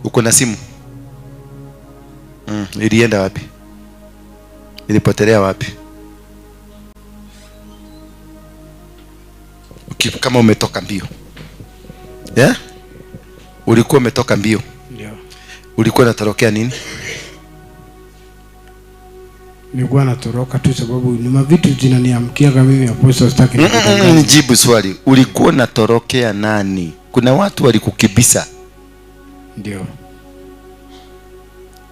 Uko na simu? Ilienda wapi? Ilipotelea wapi? Kama umetoka mbio. Yeah? Ulikuwa umetoka mbio. Ndio. Ulikuwa unatorokea nini? Nilikuwa natoroka tu sababu ni mavitu zinaniamkia kama mimi apostle sitaki. Nijibu swali. Ulikuwa unatorokea nani? Kuna watu walikukibisa. Ndio.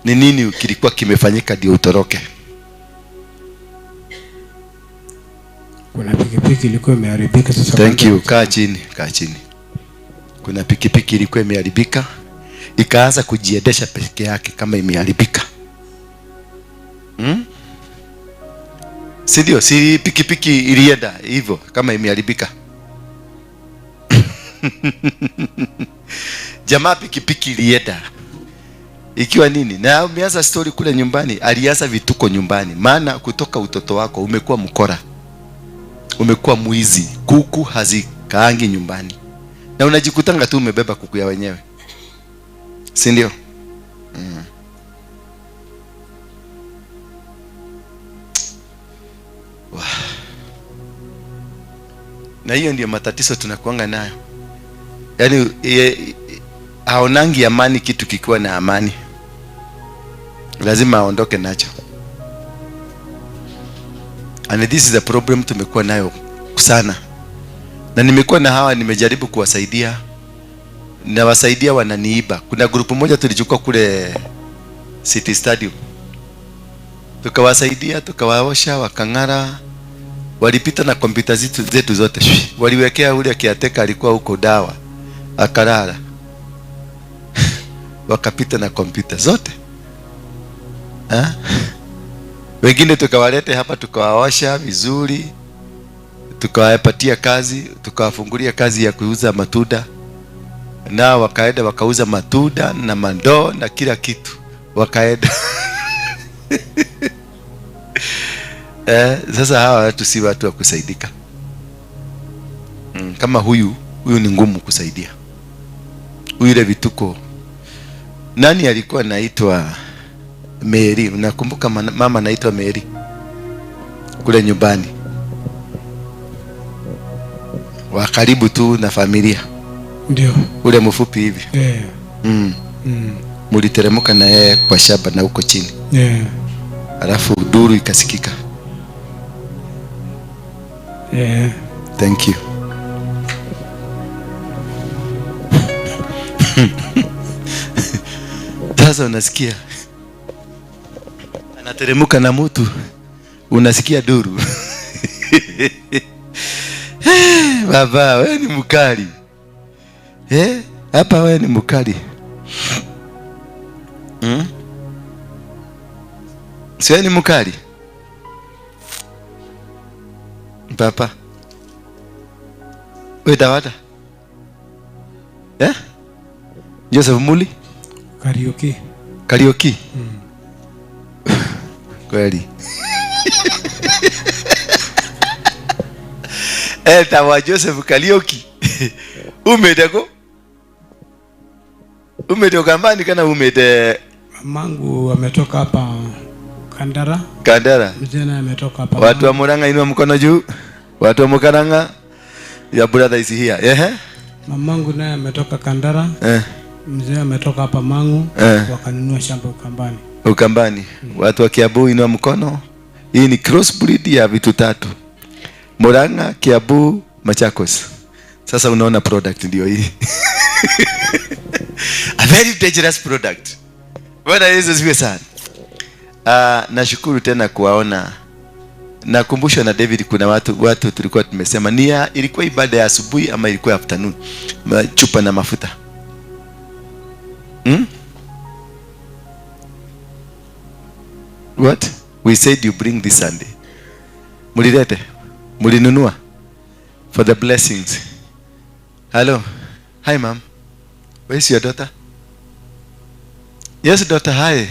Ni nini kilikuwa kimefanyika ndio utoroke? Kuna pikipiki ilikuwa imeharibika sasa. Thank you. Kaa chini. Kuna pikipiki ilikuwa imeharibika, ikaanza kujiendesha peke yake kama imeharibika. Si ndio? Si pikipiki ilienda hivyo kama imeharibika. Jamaa pikipiki ilienda ikiwa nini? Na umeanza story kule nyumbani, alianza vituko nyumbani. Maana kutoka utoto wako umekuwa mkora, umekuwa mwizi, kuku hazikaangi nyumbani, na unajikutanga tu umebeba kuku ya wenyewe, si ndio? Na hiyo ndio matatizo tunakuanga nayo. Yaani haonangi amani kitu kikiwa na amani. Lazima aondoke nacho. And this is the problem tumekuwa nayo sana. Na nimekuwa na hawa, nimejaribu kuwasaidia. Nawasaidia wananiiba. Kuna grupu moja tulichukua kule City Stadium. Tukawasaidia, tukawaosha, wakang'ara. Walipita na kompyuta zetu zote. Waliwekea ule kiateka alikuwa huko dawa, akalala. Wakapita na kompyuta zote. Wengine tukawalete hapa, tukawaosha vizuri, tukawapatia kazi, tukawafungulia kazi ya kuuza matunda. Na wakaenda wakauza matunda na mandoo na kila kitu. Wakaenda. Sasa hawa watu si watu wa kusaidika. Kama huyu ni ngumu kusaidia. Huyu ile vituko. Nani alikuwa anaitwa Mary? Unakumbuka mama anaitwa Mary? Kule nyumbani. Wa karibu tu na familia. Ndio. Ule mfupi hivi. Muliteremuka na yeye kwa shamba na huko chini. Alafu duru ikasikika. Thank you. Sasa unasikia anateremuka na mtu, unasikia duru. Baba wewe ni mkali. Hapa wewe ni mkali. Sio ni mkali. Papa. Wewe dawada. Joseph Muli? Karaoke. Kweli. Tawa Joseph karaoke. Umedeko? Umetoka mbani kana umede? Mamangu ametoka hapa Kandara. Mzee ametoka hapa. Watu wa Murang'a inua mkono juu. Watu wa Murang'a. Your brother is here. Mamangu naye ametoka Kandara. Mzee ametoka hapa Mangu. Wakanunua shamba Ukambani. Watu wa Kiambu inua mkono. Hii ni crossbreed ya vitu tatu. Murang'a, Kiambu, Machakos. Sasa unaona product ndio hii. A very dangerous product. Bwana Yesu asifiwe sana. Nashukuru tena kuwaona. Nakumbushwa na David, kuna watu tulikuwa tumesema ilikuwa ibada ya asubuhi ama ilikuwa afternoon, chupa na mafuta. What? We said you bring this Sunday. Mulilete? Mulinunua? For the blessings. Hello. Hi mom. Where is your daughter? Yes daughter, hi.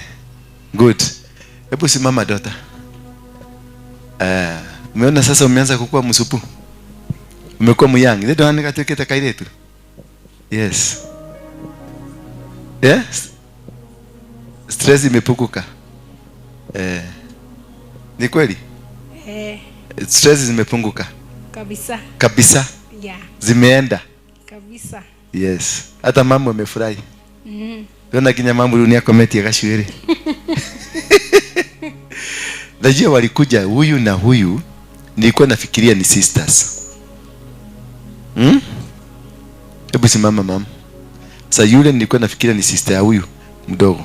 Good. Hebu simama daughter. Umeona sasa umeanza kukua msupu. Umekuwa myangi. Ndio anika tuketa kailetu. Yes. Yes. Stress imepunguka. Ni kweli? Stress zimepunguka. Kabisa. Kabisa. Yeah. Zimeenda. Kabisa. Yes. Hata mama amefurahi. Yona kinya mambo dunia kometi ya kashwiri. Najua walikuja huyu na huyu, nilikuwa nafikiria ni sisters. Hebu simama mama. Sasa yule nilikuwa nafikiria ni sister ya huyu mdogo.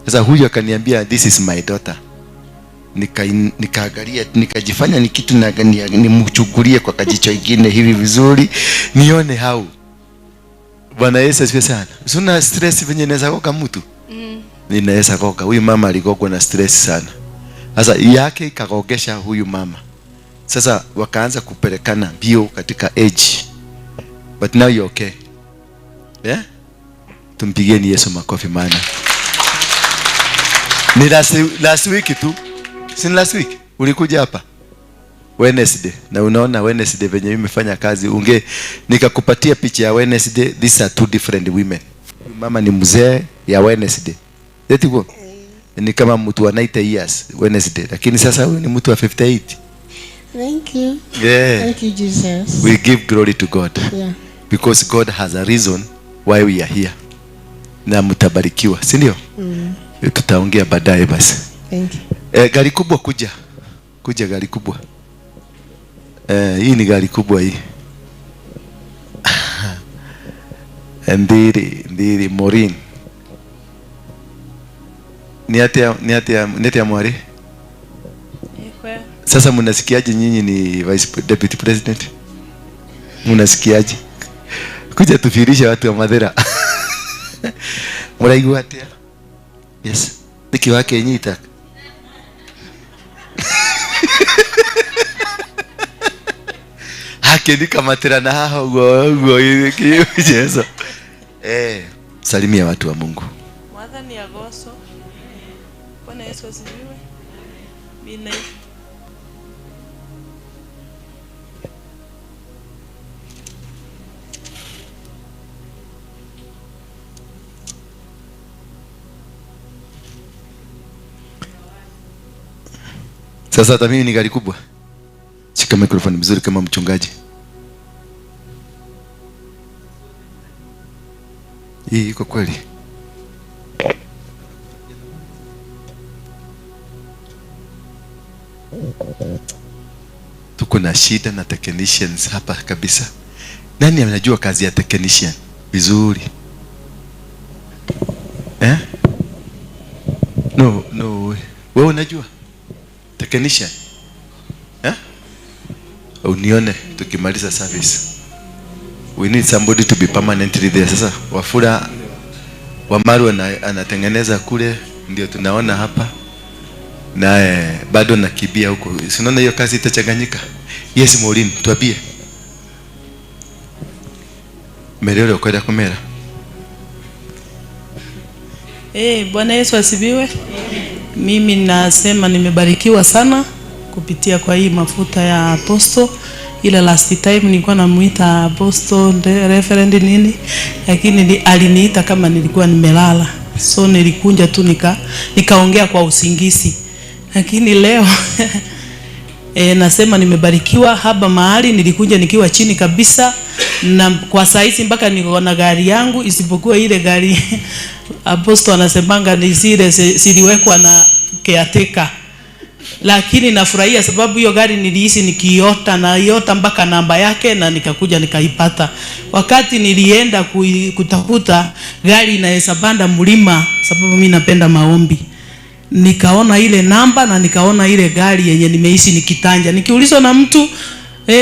Sasa huyu akaniambia this is my daughter. Nikaangalia, nikajifanya ni kitu na nimchukulie kwa kajicho kingine hivi vizuri nione how. Bwana Yesu asifiwe sana. Sina stress venye naweza koka mtu. Ninaweza koka. Huyu mama alikuwa na stress sana. Sasa yake ikagogesha huyu mama. Sasa wakaanza kupelekana mbio katika age. But now you're okay. Yeah? Tumpigieni Yesu makofi maana. Ni last week tu. Si last week ulikuja hapa Wednesday na unaona Wednesday venye nimefanya kazi nikakupatia picha ya Wednesday. These are two different women. Mama ni mzee ya Wednesday. Let go. Ni kama mtu wa 90 years Wednesday, lakini sasa huyu ni mtu wa 58. Thank you. Yeah. Thank you, Jesus. We give glory to God. Yeah. Because God has a reason why we are here. Na mtabarikiwa, si ndio? Tutaongea baadaye basi. Thank you. Gari kubwa kuja gari kubwa. Hii ni gari kubwa hii. Ndiri Morin. Ni ati ya mwari. Sasa mnasikiaje nyinyi ni Vice Deputy President? Mnasikiaje? Kuja tufirishe watu wa Madera. Muraigua atia? Yes. Niki wake nyita. Hakeni kama tena na hago Yesu. Salimia watu wa Mungu. Mwathani agoso. Bwana Yesu asifiwe. Bina. Sasa hata mimi ni gari kubwa. Shika microphone mzuri kama mchungaji. Hii iko kweli. Tuko na shida na technicians hapa kabisa. Nani anajua kazi ya technician vizuri? No. Wewe unajua? Technician? Unione tukimaliza service. We need somebody to be permanently there. Sasa Wafula Wamaru anatengeneza kule, ndio tunaona hapa. Na bado nakibia huko. Unaona hiyo kazi itachanganyika. Yes Morin, tuambie. Merero kwenda kumera. Bwana Yesu asifiwe. Mimi nasema nimebarikiwa sana kupitia kwa hii mafuta ya apostle. Ile last time nilikuwa namuita apostle referend nini, lakini aliniita kama nilikuwa nimelala. So nilikunja tu nikaongea kwa usingizi. Lakini leo nasema nimebarikiwa haba mahali nilikuja nikiwa chini kabisa, na kwa saizi mpaka niko na gari yangu, isipokuwa ile gari apostle anasemanga ni zile siliwekwa na caretaker. Lakini nafurahia sababu hiyo gari nilihisi nikiota na iota mpaka namba yake, na nikakuja nikaipata. Wakati nilienda kutafuta gari inaweza panda mlima, sababu mimi napenda maombi, nikaona ile namba na nikaona ile gari yenye nimehisi nikitanja. Nikiulizwa na mtu,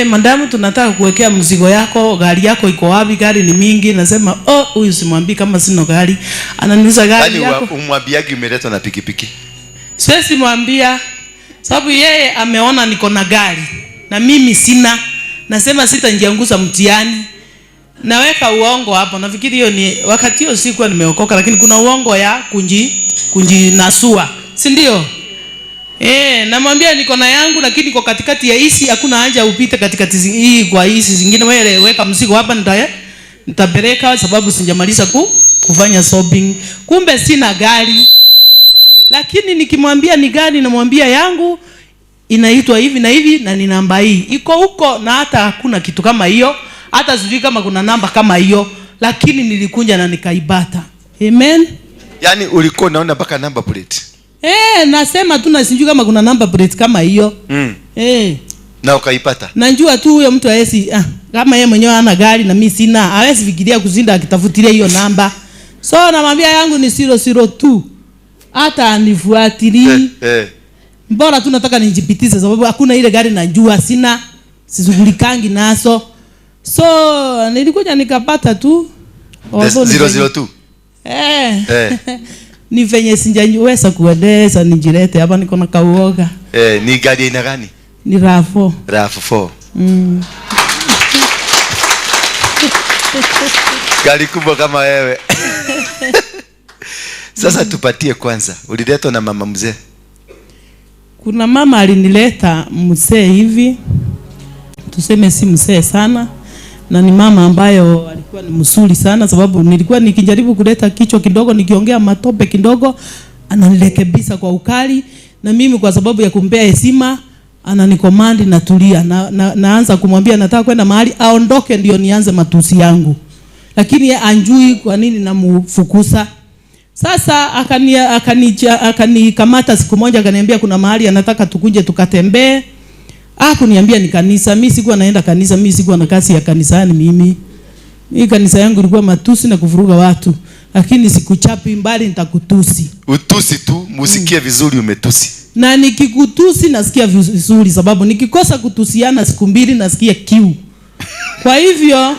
mandamu tunataka kuwekea mzigo yako, gari yako iko wapi? Gari ni mingi. Nasema huyu simwambii kama sina gari. Ananiuliza gari yako. Bali umwambiaje umeletwa na pikipiki? Siwezi mwambia sababu yeye ameona niko na gari na mimi sina. Nasema sitajianguza mtihani. Naweka uongo hapo. Nafikiri hiyo ni wakati hiyo sikuwa nimeokoka, lakini kuna uongo ya kunjinasua. Si ndio? Namwambia niko na yangu, lakini niko katikati ya hizi, hakuna haja upite katikati hii kwa hizi zingine. Wewe weka mzigo hapa nitapeleka sababu sijamaliza kufanya shopping. Kumbe sina gari. Lakini nikimwambia ni gari, namwambia yangu inaitwa hivi na hivi na ni namba hii. Iko huko na hata hakuna kitu kama hiyo. Hata sijui kama kuna namba kama hiyo, lakini nilikunja na nikaibata. Amen. Yani ulikuwa unaona mpaka number plate. Nasema tu na sijui kama kuna number plate kama hiyo. Na ukaipata. Najua tu huyo mtu hawezi kama yeye mwenyewe ana gari na mimi sina, hawezi fikiria kuzinda akitafutilia hiyo namba. So namwambia yangu ni 002. Hata anifuatilie. Mbona tu nataka nijipitize sababu hakuna ile gari najua sina, sizungulikangi naso. So nilikuja nikapata tu 002. Ni venye sijaweza kuendesha nijilete hapa, niko na kauoga. Ni gari aina gani? Ni RAV4. RAV4. Gari kubwa kama wewe. Sasa tupatie kwanza. Uliletwa na mama mzee? Kuna mama alinileta mzee hivi. Tuseme si mzee sana. Na ni mama ambayo alikuwa ni msuri sana sababu nilikuwa nikijaribu kuleta kichwa kidogo, nikiongea matope kidogo, ananirekebisha kwa ukali, na mimi kwa sababu ya kumpea heshima ananikomandi na tulia, naanza kumwambia nataka kwenda mahali aondoke ndio nianze matusi yangu. Lakini yeye anjui kwa nini namfukuza. Sasa akanikamata siku moja, akaniambia kuna mahali anataka tukuje tukatembee. Kuniambia ni kanisa. Mimi sikuwa naenda kanisa, mimi sikuwa na kazi ya kanisani mimi. Hii kanisa yangu ilikuwa matusi na kuvuruga watu. Lakini sikuchapi mbali, nitakutusi. Utusi tu, musikie vizuri umetusi. Na nikikutusi nasikia vizuri sababu nikikosa kutusiana siku mbili nasikia kiu. Kwa hivyo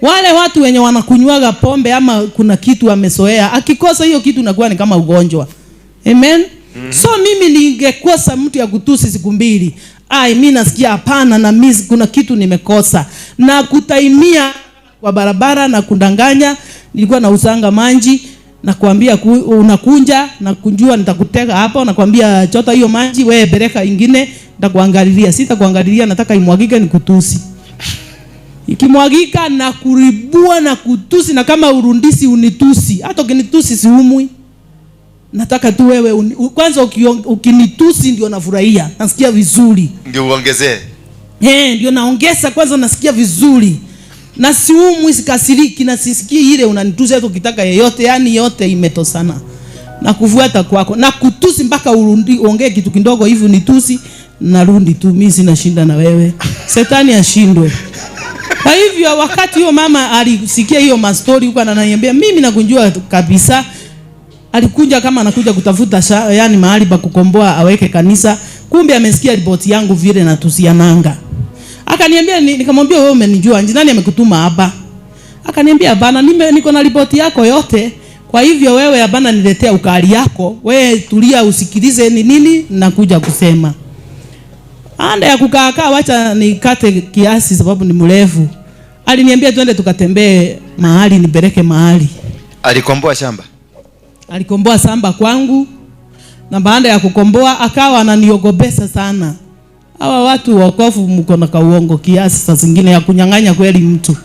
wale watu wenye wanakunywaga pombe ama kuna kitu amesoea, akikosa hiyo kitu inakuwa ni kama ugonjwa. Amen. So mimi ningekosa mtu ya kutusi siku mbili, mimi nasikia hapana, na mimi kuna kitu nimekosa. Na kutaimia kwa barabara na kundanganya, nilikuwa na usanga manji na kuambia unakunja na kunjua nitakuteka hapa, na kuambia chota hiyo manji wewe bereka ingine nitakuangalilia. Sitakuangalilia, nataka imwagike nikutusi. Ikimwagika na kuribua na kutusi, na kama urundisi unitusi, hata ukinitusi siumwi. Nataka tu wewe kwanza ukinitusi ndio nafurahia, nasikia vizuri. Ndio uongezee. Ndio naongeza kwanza, nasikia vizuri. Na siumwi, sikasiriki, na sisikii ile unanitusi hata ukitaka yeyote, yani yote imetosana. Na kufuata kwako na kutusi mpaka uongee kitu kidogo hivi unitusi, narundi tu, mimi sina shinda na wewe. Shetani ashindwe. Kwa hivyo wakati hiyo mama alisikia hiyo mastori huko, ananiambia mimi nakunjua kabisa. Alikuja kama anakuja kutafuta yani mahali pa kukomboa aweke kanisa. Kumbe amesikia ripoti yangu vile na tusiananga. Akaniambia nikamwambia wewe umenijua, nani amekutuma hapa? Akaniambia hapana, niko na ripoti yako yote. Kwa hivyo wewe hapana niletea ukali yako. Wewe tulia usikilize ni nini nakuja kusema. Anda ya kukaa wacha nikate kiasi sababu ni mrefu. Aliniambia twende tukatembee mahali, nipeleke mahali. Alikomboa shamba. Alikomboa shamba kwangu, na baada ya kukomboa akawa ananiogopesa sana. Hawa watu wakofu mko na kauongo kiasi saa zingine ya kunyang'anya kweli mtu.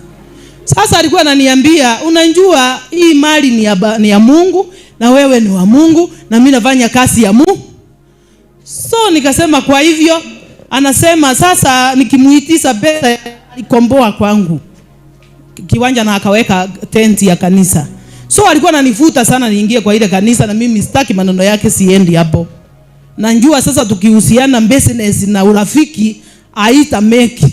Sasa alikuwa ananiambia unajua hii mali ni ya Mungu na wewe ni wa Mungu na mimi nafanya kazi ya Mungu. So nikasema kwa hivyo anasema sasa nikimuitisha pesa alikomboa kwangu kiwanja na akaweka tenti ya kanisa. So alikuwa ananifuta sana niingie kwa ile kanisa, na mimi sitaki maneno yake, siendi hapo. Na njua sasa tukihusiana business na urafiki haita make.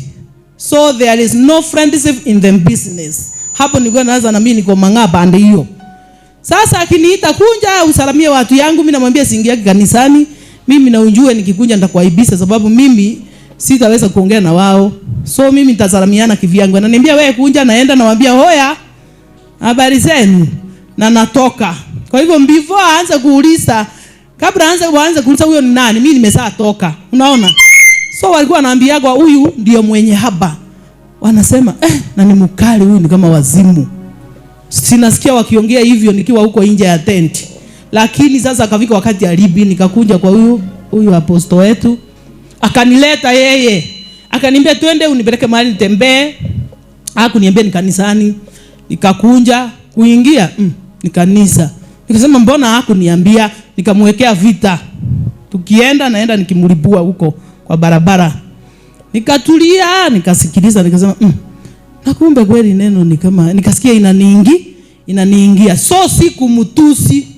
So there is no friendship in the business. Hapo nilikuwa naanza na mimi niko mang'aa pande hiyo. Sasa akiniita kunja usalamie watu yangu, mimi namwambia siingia kanisani. Mimi na unjue nikikunja nitakuaibisha sababu mimi sitaweza kuongea na wao. So mimi nitasalamiana kivyangu. Ananiambia wewe kunja, naenda nawaambia hoya habari zenu na natoka. Kwa hivyo before aanze kuuliza, kabla aanze kuuliza huyo ni nani, mimi nimeshatoka. Unaona? So walikuwa wanaambia kwa huyu ndio mwenye haba. Wanasema na ni mkali huyu, ni kama wazimu. Sinasikia wakiongea hivyo nikiwa huko nje ya tent. Lakini sasa akafika wakati alibi, nikakunja kwa huyu apostle wetu. Akanileta yeye. Akaniambia twende unipeleke mahali nitembee. Hakuniambia ni kanisani. Nikakunja kuingia ni kanisa. Nikasema mbona hakuniambia? Nikamwekea vita. Tukienda naenda nikimulipua huko kwa barabara. Nikatulia, nikasikiliza, nikasema na kumbe kweli neno ni kama nikasikia inaniingia. So siku mtusi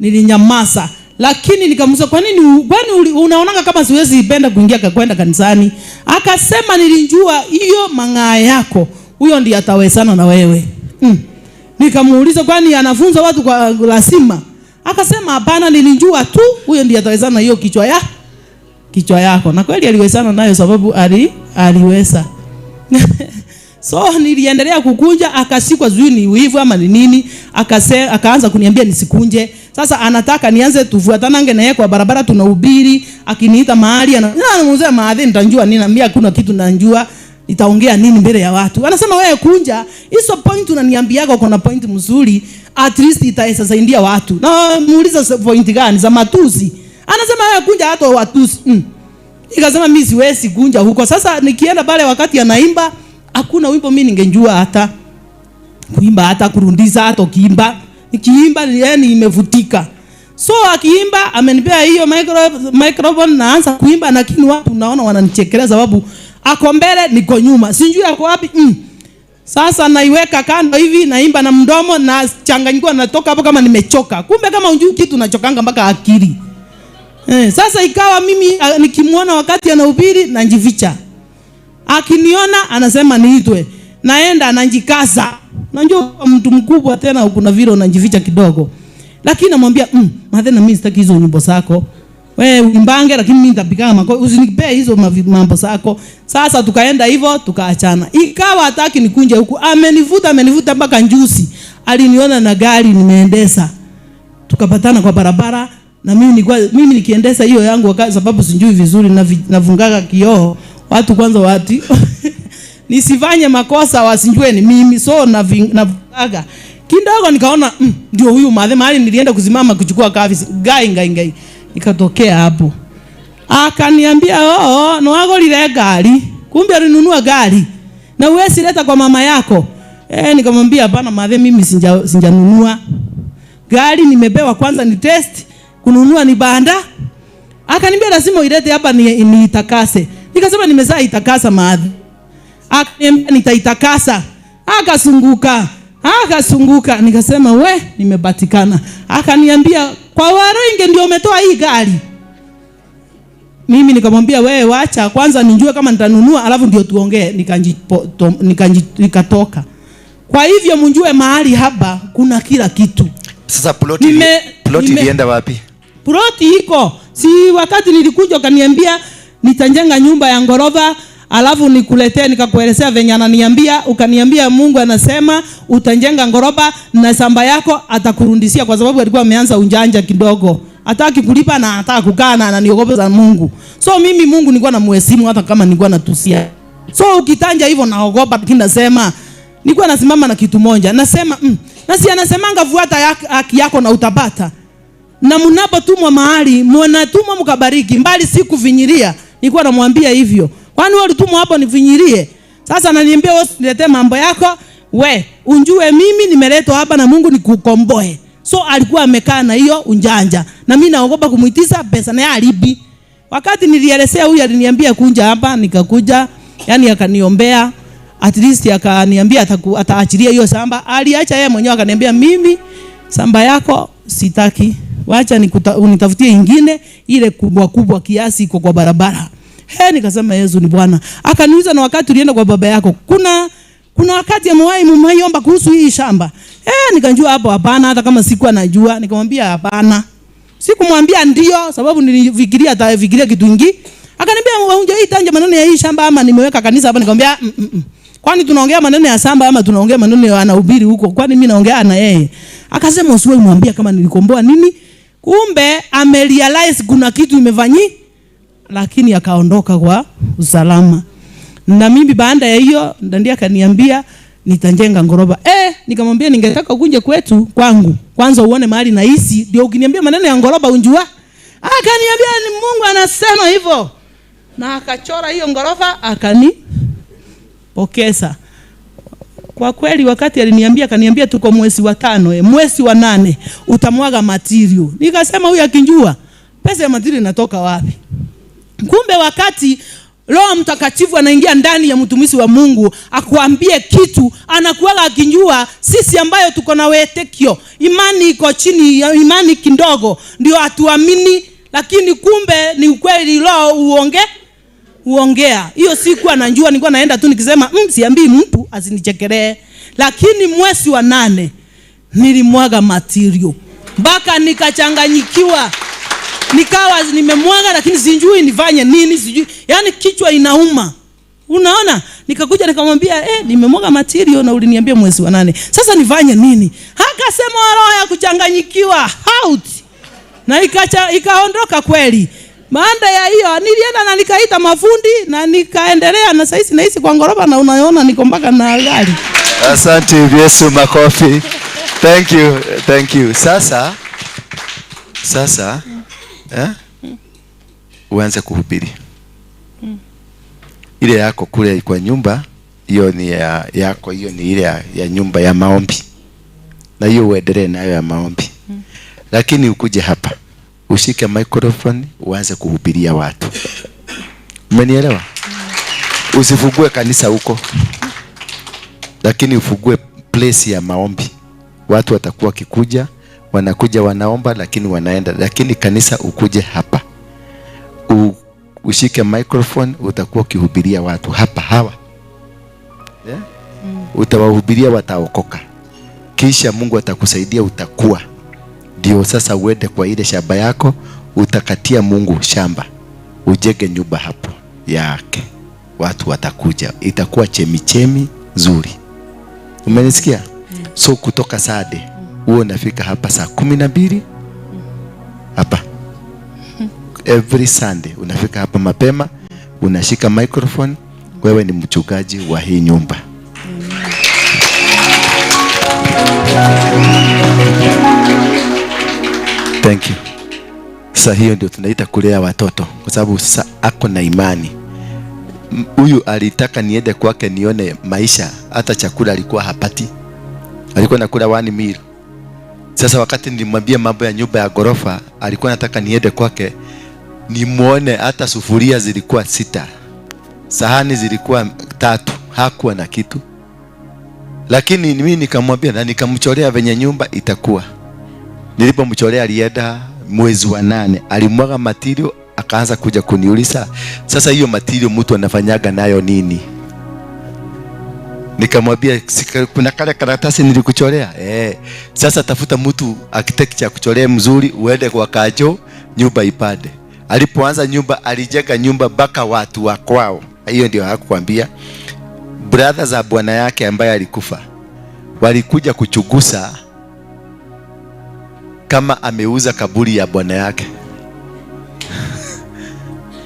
nilinyamaza. Lakini nikamuuliza kwa nini unaonanga kama siwezi ipenda kuingia kwenda kanisani? Akasema nilijua hiyo mang'aa yako, huyo ndiye atawezana na wewe. Nikamuuliza kwani anafunza watu kwa lazima? Akasema hapana, nilijua tu huyo ndiye atawezana na hiyo kichwa yako. Na kweli aliwezana nayo sababu aliweza. So niliendelea kukunja, akasikwa zui ni wivu ama ni nini, akaanza kuniambia nisikunje. Sasa anataka nianze tufuatanange na yeye kwa barabara tunahubiri, akiniita mahali anamuuliza maadhi nitajua nini, naambia hakuna kitu najua, nitaongea nini mbele ya watu. Anasema wewe kunja, hizo point unaniambia yako kuna point mzuri, at least itasaidia watu. Na muuliza point gani za matusi? Anasema wewe kunja hata watusi. Nikasema mimi siwezi kunja huko. Sasa nikienda pale wakati anaimba, hakuna wimbo mimi ningejua hata kuimba hata kurundiza hata kiimba. Nikiimba yani imevutika. So akiimba amenipea hiyo microphone naanza kuimba, lakini watu naona wananichekelea sababu ako mbele niko nyuma. Sijui ako wapi. Sasa naiweka kando hivi, naimba na mdomo na changanyiko, natoka hapo kama nimechoka. Kumbe kama unjui kitu unachokanga mpaka akili. Sasa ikawa mimi nikimuona wakati anahubiri najificha. Akiniona anasema niitwe. Naenda anajikaza. Unajua mtu mkubwa tena kuna vile unajificha kidogo. Lakini namwambia madhena mimi sitaki hizo nyimbo zako. Wewe uimbange lakini mimi nitapigana makofi. Usinipe hizo mambo zako. Sasa tukaenda hivyo tukaachana. Ikawa hataki nikunje huku. Amenivuta mpaka njusi. Aliniona na gari nimeendesha. Tukapatana kwa barabara na mimi nikiendesha hiyo yangu wakati sababu sijui vizuri navungaga kioo. Watu kwanza nisifanye makosa wasijue ni mimi, so navungaga. Kidogo nikaona ndio huyu mahali nilienda kusimama kuchukua kafi. Gai. Nikatokea hapo. Akaniambia no agolile gari. Kumbe alinunua gari. Na wewe sileta kwa mama yako. Nikamwambia hapana madhe, mimi sijanunua. Gari nimepewa kwanza ni test, kununua ni banda. Akaniambia lazima uilete hapa niitakase. Nikasema nimezaa itakasa madhe. Akaniambia nitaitakasa. Akasunguka. Nikasema we nimepatikana. Akaniambia kwa Waruinge ndio umetoa hii gari. Mimi nikamwambia wewe wacha kwanza nijue kama nitanunua alafu ndio tuongee. Nikatoka. Kwa hivyo mjue mahali hapa kuna kila kitu. Sasa ploti ilienda wapi? Ploti iko. Si wakati nilikuja ukaniambia nitajenga nyumba ya ngorofa, alafu nikuletee nikakuelezea venye ananiambia, ukaniambia Mungu anasema utajenga ngorofa na shamba yako atakurundishia, kwa sababu alikuwa ameanza unjanja kidogo. Hataki kulipa na hataka kukaa na ananiogopeza Mungu. So mimi Mungu nilikuwa namuheshimu hata kama nilikuwa natusia. So ukitanja hivyo naogopa, lakini nasema nilikuwa nasimama na kitu moja. Nasema na si anasemanga fuata haki yako na utapata. Na mnapotumwa mahali, mnatumwa mkabariki, mbali si kuvinyiria. Nilikuwa namwambia hivyo. Kwani wewe ulitumwa hapo nivinyirie? Sasa ananiambia wewe niletee mambo yako, we unjue mimi nimeletwa hapa na Mungu nikukomboe. So alikuwa amekaa na hiyo unjanja. Na mimi naogopa kumuitisha pesa na alibi. Wakati nilielezea huyu aliniambia kunja hapa, nikakuja, yani akaniombea. At least akaniambia ataachilia hiyo shamba. Aliacha yeye mwenyewe akaniambia mimi shamba yako sitaki. Wacha unitafutie ingine ile kubwa kiasi iko kwa barabara. Nikasema Yesu ni Bwana. Akaniuliza na wakati ulienda kwa baba yako, kuna wakati mumaiomba kuhusu hii shamba? Nikajua hapo hapana, hata kama sikuwa najua. Nikamwambia hapana. Sikumwambia ndio sababu nilifikiria atafikiria kitu kingi. Akaniambia unjaitanja maneno ya hii shamba ama nimeweka kanisa hapa? Nikamwambia kwani tunaongea maneno ya shamba ama tunaongea maneno ya anahubiri huko? Kwani mimi naongea na yeye? Akasema usiwe mwambia kama nilikomboa nini. Kumbe amerealize kuna kitu imefanyika, lakini akaondoka kwa usalama. Na mimi baada ya hiyo ndio akaniambia nitajenga ngoroba. Nikamwambia ningetaka kunje kwetu kwangu. Kwanza uone mahali naishi ndio ukiniambia maneno ya ngoroba unjua. Akaniambia ni Mungu anasema hivyo. Na akachora hiyo ngoroba akanipokeza. Kwa kweli wakati akaniambia tuko mwezi wa 5, mwezi wa 8 utamwaga material. Nikasema huyu akinjua pesa ya material inatoka wapi? Kumbe wakati Roho Mtakatifu anaingia ndani ya mtumishi wa Mungu akuambie kitu, anakuwa akinjua sisi ambayo tuko na wetekio, imani iko chini, imani kidogo ndio atuamini, lakini kumbe ni ukweli Roho uongea. Hiyo siku anajua, nilikuwa naenda tu nikisema siambii mtu asinichekelee. Lakini mwezi wa 8 nilimwaga material mpaka nikachanganyikiwa. Nikawa nimemwaga lakini sijui nifanye nini, sijui. Yaani kichwa inauma. Unaona? Nikakuja nikamwambia, nimemwaga material na uliniambia mwezi wa 8. Sasa nifanye nini? Akasema roho ya kuchanganyikiwa out. Na ikaondoka kweli. Baada ya hiyo nilienda na nikaita mafundi na nikaendelea na sasa naishi kwa ngoroba na unaona niko mpaka na gari. Asante Yesu, makofi. Thank you. Sasa uanze kuhubiri. Ile yako kule kwa nyumba, hiyo ni yako, hiyo ni ile ya nyumba ya maombi. Na hiyo uendelee nayo ya maombi. Lakini ukuje hapa, ushike microphone, uanze kuhubiria watu. Umenielewa? Usifugue kanisa huko. Lakini ufugue place ya maombi. Watu watakuwa kikuja, wanakuja wanaomba lakini wanaenda. Lakini kanisa ukuje hapa. Ushike microphone, utakuwa ukihubiria watu hapa hawa. Yeah? Utawahubiria, wataokoka. Kisha Mungu atakusaidia, utakuwa. Ndio sasa uende kwa ile shamba yako, utakatia Mungu shamba. Ujenge nyumba hapo yake. Watu watakuja. Itakuwa chemichemi nzuri. Umenisikia? So kutoka Saturday uwe unafika hapa saa 12 hapa. Every Sunday unafika hapa mapema, unashika microphone, wewe ni mchungaji wa hii nyumba. Thank you. Sasa hiyo ndio tunaita kulea watoto, kwa sababu sasa ako na imani. Huyu alitaka niende kwake nione maisha, hata chakula alikuwa hapati. Alikuwa nakula 1 meal. Sasa wakati nilimwambia mambo ya nyumba ya gorofa, alikuwa nataka niende kwake nimuone, hata sufuria zilikuwa 6. Sahani zilikuwa 3, hakuwa na kitu. Lakini mimi nikamwambia na nikamchorea venye nyumba itakuwa. Nilipomchorea alienda mwezi wa 8, alimwaga material, akaanza kuja kuniuliza, sasa hiyo material mtu anafanyaga nayo nini? Nikamwambia kuna kale karatasi nilikuchorea. Sasa tafuta mtu architect ya kuchorea mzuri, uende kwa Kajo, nyumba ipande. Alipoanza nyumba, alijenga nyumba baka watu wa kwao. Hiyo ndio hakukwambia. Brother za bwana yake ambaye alikufa walikuja kuchugusa kama ameuza kaburi ya bwana yake.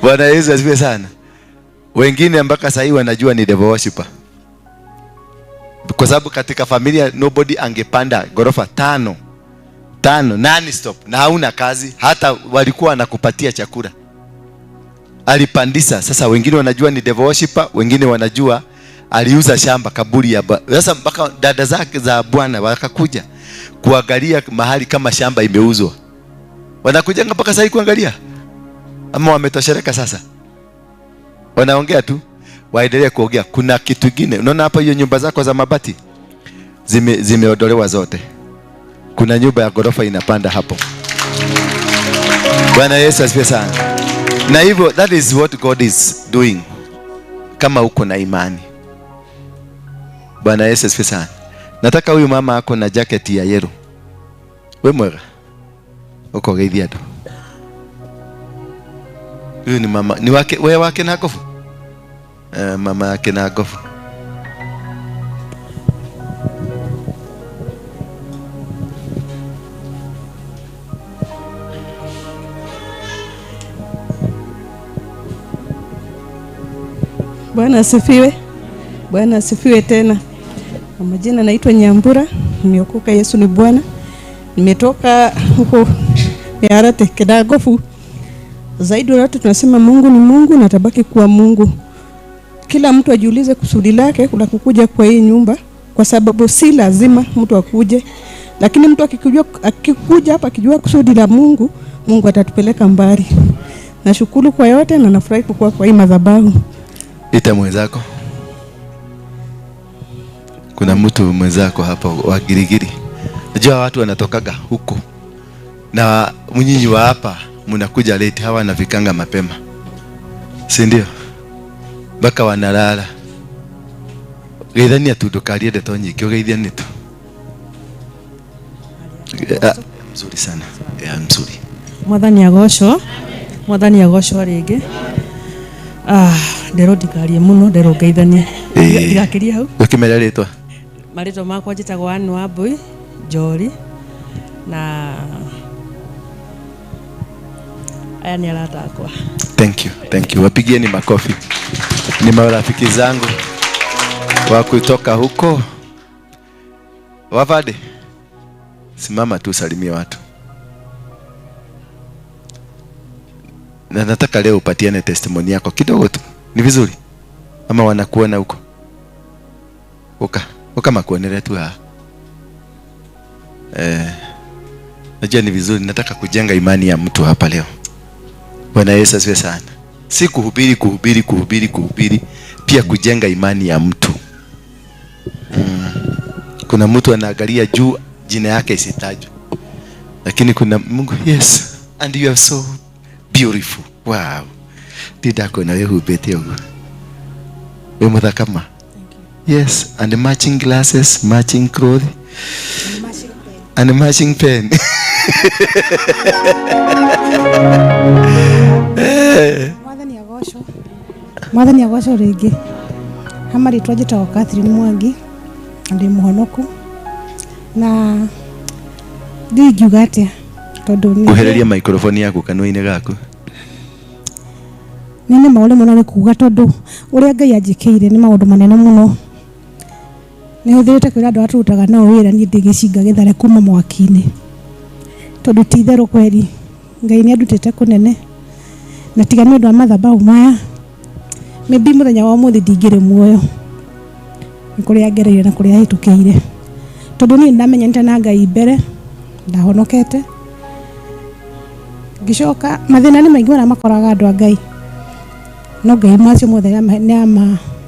Bwana Yesu asifiwe sana. Wengine mpaka sasa hivi wanajua ni devil worshiper. Kwa sababu katika familia nobody angepanda gorofa 5 nani stop na hauna kazi, hata walikuwa wanakupatia chakula. Alipandisa. Sasa wengine wanajua ni devil worshiper, wengine wanajua aliuza shamba kaburi ya sasa mpaka dada zake za bwana wakakuja kuangalia mahali kama shamba imeuzwa. Wanakuja mpaka sasa kuangalia. Ama wametoshereka sasa. Wanaongea tu, waendelee kuongea. Kuna kitu kingine. Unaona hapa hiyo nyumba zako za mabati zimeondolewa zote. Kuna nyumba ya gorofa inapanda hapo. Bwana Yesu asifiwe sana. Na hivyo that is what God is doing. Kama uko na imani. Bwana Yesu asifiwe sana. Nataka huyu mama ako na jacket ya yellow. Wewe mwega. Uko geithia tu. Huyu ni mama, ni wake, wewe wake na gofu. Mama yake na gofu. Bwana asifiwe. Bwana asifiwe tena. Kwa majina naitwa Ndura, nimeokoka, Yesu ni Bwana. Nimetoka huko Yarate Kedagofu. Zaidi watu tunasema Mungu ni Mungu na tabaki kuwa Mungu. Kila mtu ajiulize kusudi lake kula kukuja kwa hii nyumba. kwa sababu si lazima mtu akuje, lakini mtu akikuja hapa akijua kusudi la Mungu, Mungu atatupeleka mbali. Nashukuru kwa yote na nafurahi kuwa kwa hii madhabahu. Ita mwenzako. Kuna mtu mwenzako hapa wa Girigiri. Najua watu wanatokaga huko. Na mnyinyi wa hapa mnakuja late, hawa na vikanga mapema. Si ndio? Baka wanalala. Geithania tu ndukarie ndeto nyingi, ugeithia tu. Mzuri sana. Mzuri. Mwathani agocwo ringi. Ndero ndikarie muno, ndero ngeithanie. Ndigakiria hau. Ukimera ritwa. Marito makwa njitagwo Ann Wambui Njori na aya ni arata akwa. Thank you. Wapigieni makofi. Ni marafiki zangu wa kutoka huko. Wavade. Simama tu salimia watu. Na nataka leo upatiane testimony yako kidogo tu. Ni vizuri? Ama wanakuona huko? Kama kuonelea tu najua ni vizuri, nataka kujenga imani ya mtu hapa leo. Bwana Yesu asifiwe sana. Si kuhubiri, pia kujenga imani ya mtu. Kuna mtu anaangalia juu, jina yake isitajwe. Lakini kuna Mungu, yes, and you are so beautiful. Wow. Didako na wewe hubete huko. Wewe mthakama. Yes, and matching glasses, matching clothes, and matching pen. Mwathani agocwo ringi. Hamari twajita Catherine Mwangi ndi muhonoku na ndigiuga atia tondu ni kuhereria microphone yaku kanua-ini gaku. Nene maule muno ni kuga tondu uria Ngai anjikiire ni maundu manene muno. Ni huthirite kwira andu aturutaga nao wira ni ndigicinga githare kuma mwaki-ini tondu ti theru kweri Ngai ni andutite kunene na tiga ni undu wa mathabahu maya maybe muthenya wa muthi ndingire muoyo ni kuria ngereire na kuria hitukiire tondu ni ndamenyete na Ngai mbere ndahonokete gicoka mathina ni maingi na makoraga andu a Ngai no Ngai macio mothe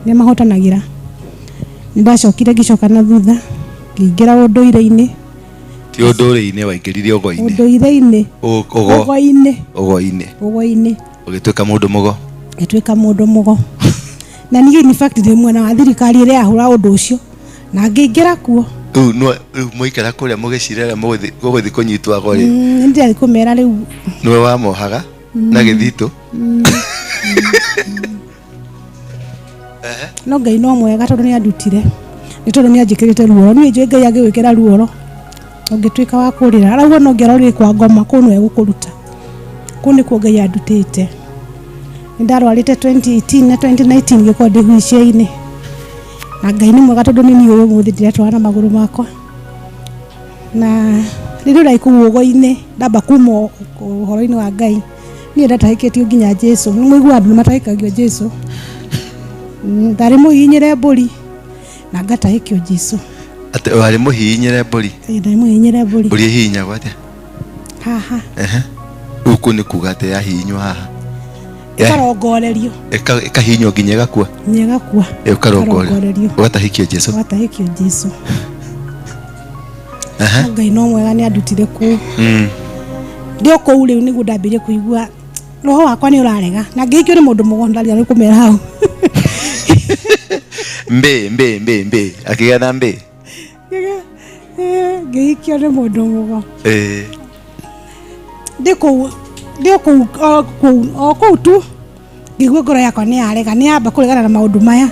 ni mahotanagira. Ndacokire gicoka na thutha ngingira unduire-ini ti unduire-ini waingirire ugo-ini unduire-ini ugo-ini ugituika mundu mugo gituika mundu mugo na ni in fact ndi mwana wa thirikari ria ahura undu ucio na ngingira kuo no muikara kuria mugicirera muguthi kunyitwa gori ndi ari kumera riu niwe wa mohaga na githito no Ngai no mwega tondu ni andutire ni tondu ni anjikirite ruoro ni nje Ngai agwikira ruoro ungituika wa kurira arauga no ngerorire kwa ngoma kunu egukuruta kuni ku Ngai andutite ndarwarite 2018 na 2019 giko ndihuicie-ini na Ngai ni mwega tondu ni uyu muthi ndiretwara maguru makwa na riru raiku ugo-ini ndamba kuma uhoro-ini wa Ngai ni ndatahiketio nginya Jesu ni mwigua andu matahikagio Jesu ndari muhinyire mburi na ngatahikio Jesu ate wari muhinyire mburi ndari muhinyire mburi mburi hinyagwo atia haha uku ni kuga ate yahinywa haha ikarongorerio ikahinywo nginya igakua ukarongorerio ugatahikio Jesu Ngai no mwega ni andutire ku ndio kou riu nigu ndambire kuigua roho wakwa ni urarega na ngikio ni mundu mugondaria ni kumera hau mbe akigana mbe ngikio ni mundu mugo ndio kou tu ngigua ngoro yakwa ni yarega ni amba kuregana na maundu maya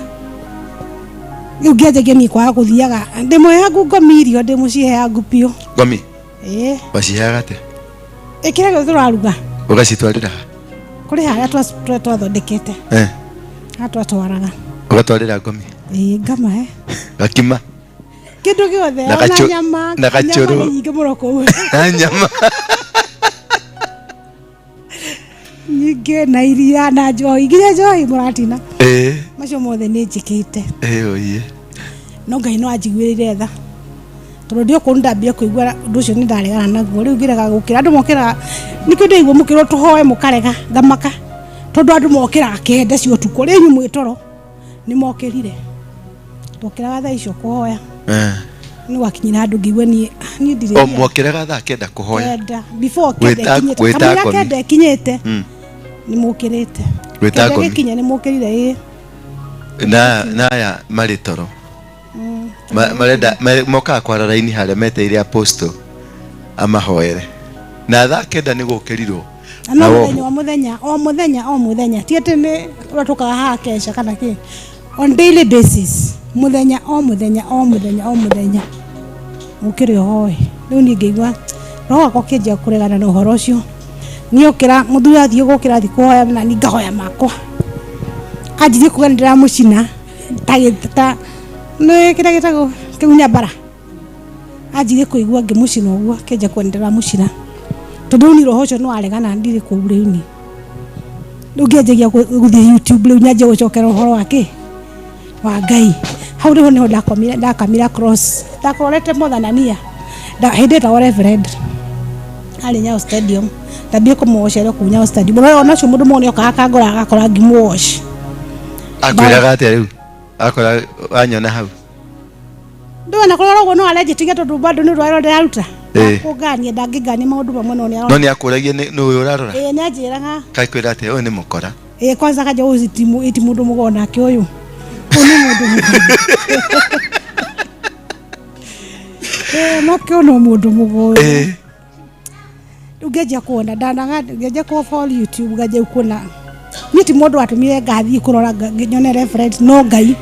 ngienjagia ni kwaga kuthiaga ndimwehagu ngomirio ndimuciheagu pio ngomi waciheaga ate ikiraga turaruga ugacitwarira kuri haria twathondekete atwatwaraga ugatwarira ngomi ngama gakima kindu giothe na nyama na gachuru nyingi muroko na nyama nyingi na iria na njoi nginya njoi muratina macio mothe ni njikite oye no Ngai no anjiguĩrĩire tha tondũ ndio kũndambia kũigua ũndũ ũcio nĩ ndaregana naguo rĩu ngĩrega gũkĩra andũ mokĩra nĩkĩo ndĩiguo mũkĩrwo tũhoe mũkarega ngamaka tondũ andũ mokĩraga kĩhende cia ũtukũ rĩu inyuĩ mwĩ toro nĩ mokĩrire twokĩraga thaa icio kũhoya nĩ wakinyira andũ ngĩigua niĩ ndirĩ mwokĩraga thaa kenda kũhoya before kenda ikinyĩte nĩ mũkĩrĩte gwĩta kinya nĩ mũkĩrire na ya marĩ toro marenda mokaga kwara raini harĩa meteire apostle amahoere na thaa kenda nĩ gũkĩrirwo na o mũthenya ti atĩ nĩ ũratokaga haha kesha kana kĩ on daily basis mũthenya o mũthenya mũkĩrĩ hoye rĩu niĩ ngĩigua roho wakwa kĩnjia kũregana na ũhoro ũcio niĩ ũkĩra mũthuri athiĩ gũkĩra thiĩ kũhoya na niĩ ngahoya makwa anjirie kuga nĩ ndĩramũcina ta nĩ kĩrĩa gĩtagwo kĩmunya bara anjirie kũigua ngĩmũcina ũguo kĩnjia kuga nĩ ndĩramũcina tondũ ni roho ũcio nĩ waregana ndirĩ kũu rĩu ni rĩu ngĩanjagia gũthiĩ YouTube rĩu nyanjia gũcokera ũhoro wake wa Ngai hau rĩho nĩho ndakamira cross ndakorete mothanania hĩndĩ ta reverend arĩ Nyayo stadium ndambie kũmũocerera kũu Nyayo stadium no ona cio mũndũ mone okaga kangora agakora ngimwash akwĩraga atĩa rĩu akora anyona hau ndona kũrora ũguo no arejetiga tondũ bado nĩ rwaro ndĩraruta kũngania ndangĩngania maũndũ mamwe no nĩ akũragia nĩ ũyũ ũrarora nĩ anjĩraga kaikwĩra atĩa ũyũ nĩ mũkora kwanza kaja iti mũndũ mũgona ake ũyũ nĩ mũndũ mũgona makĩo no mũndũ mũgona rĩu ngĩanjia kuona ngĩanjia kũ YouTube ngĩanjia kuona niĩ ti mũndũ watũmire ngathiĩ kũrora nyone reference no Ngai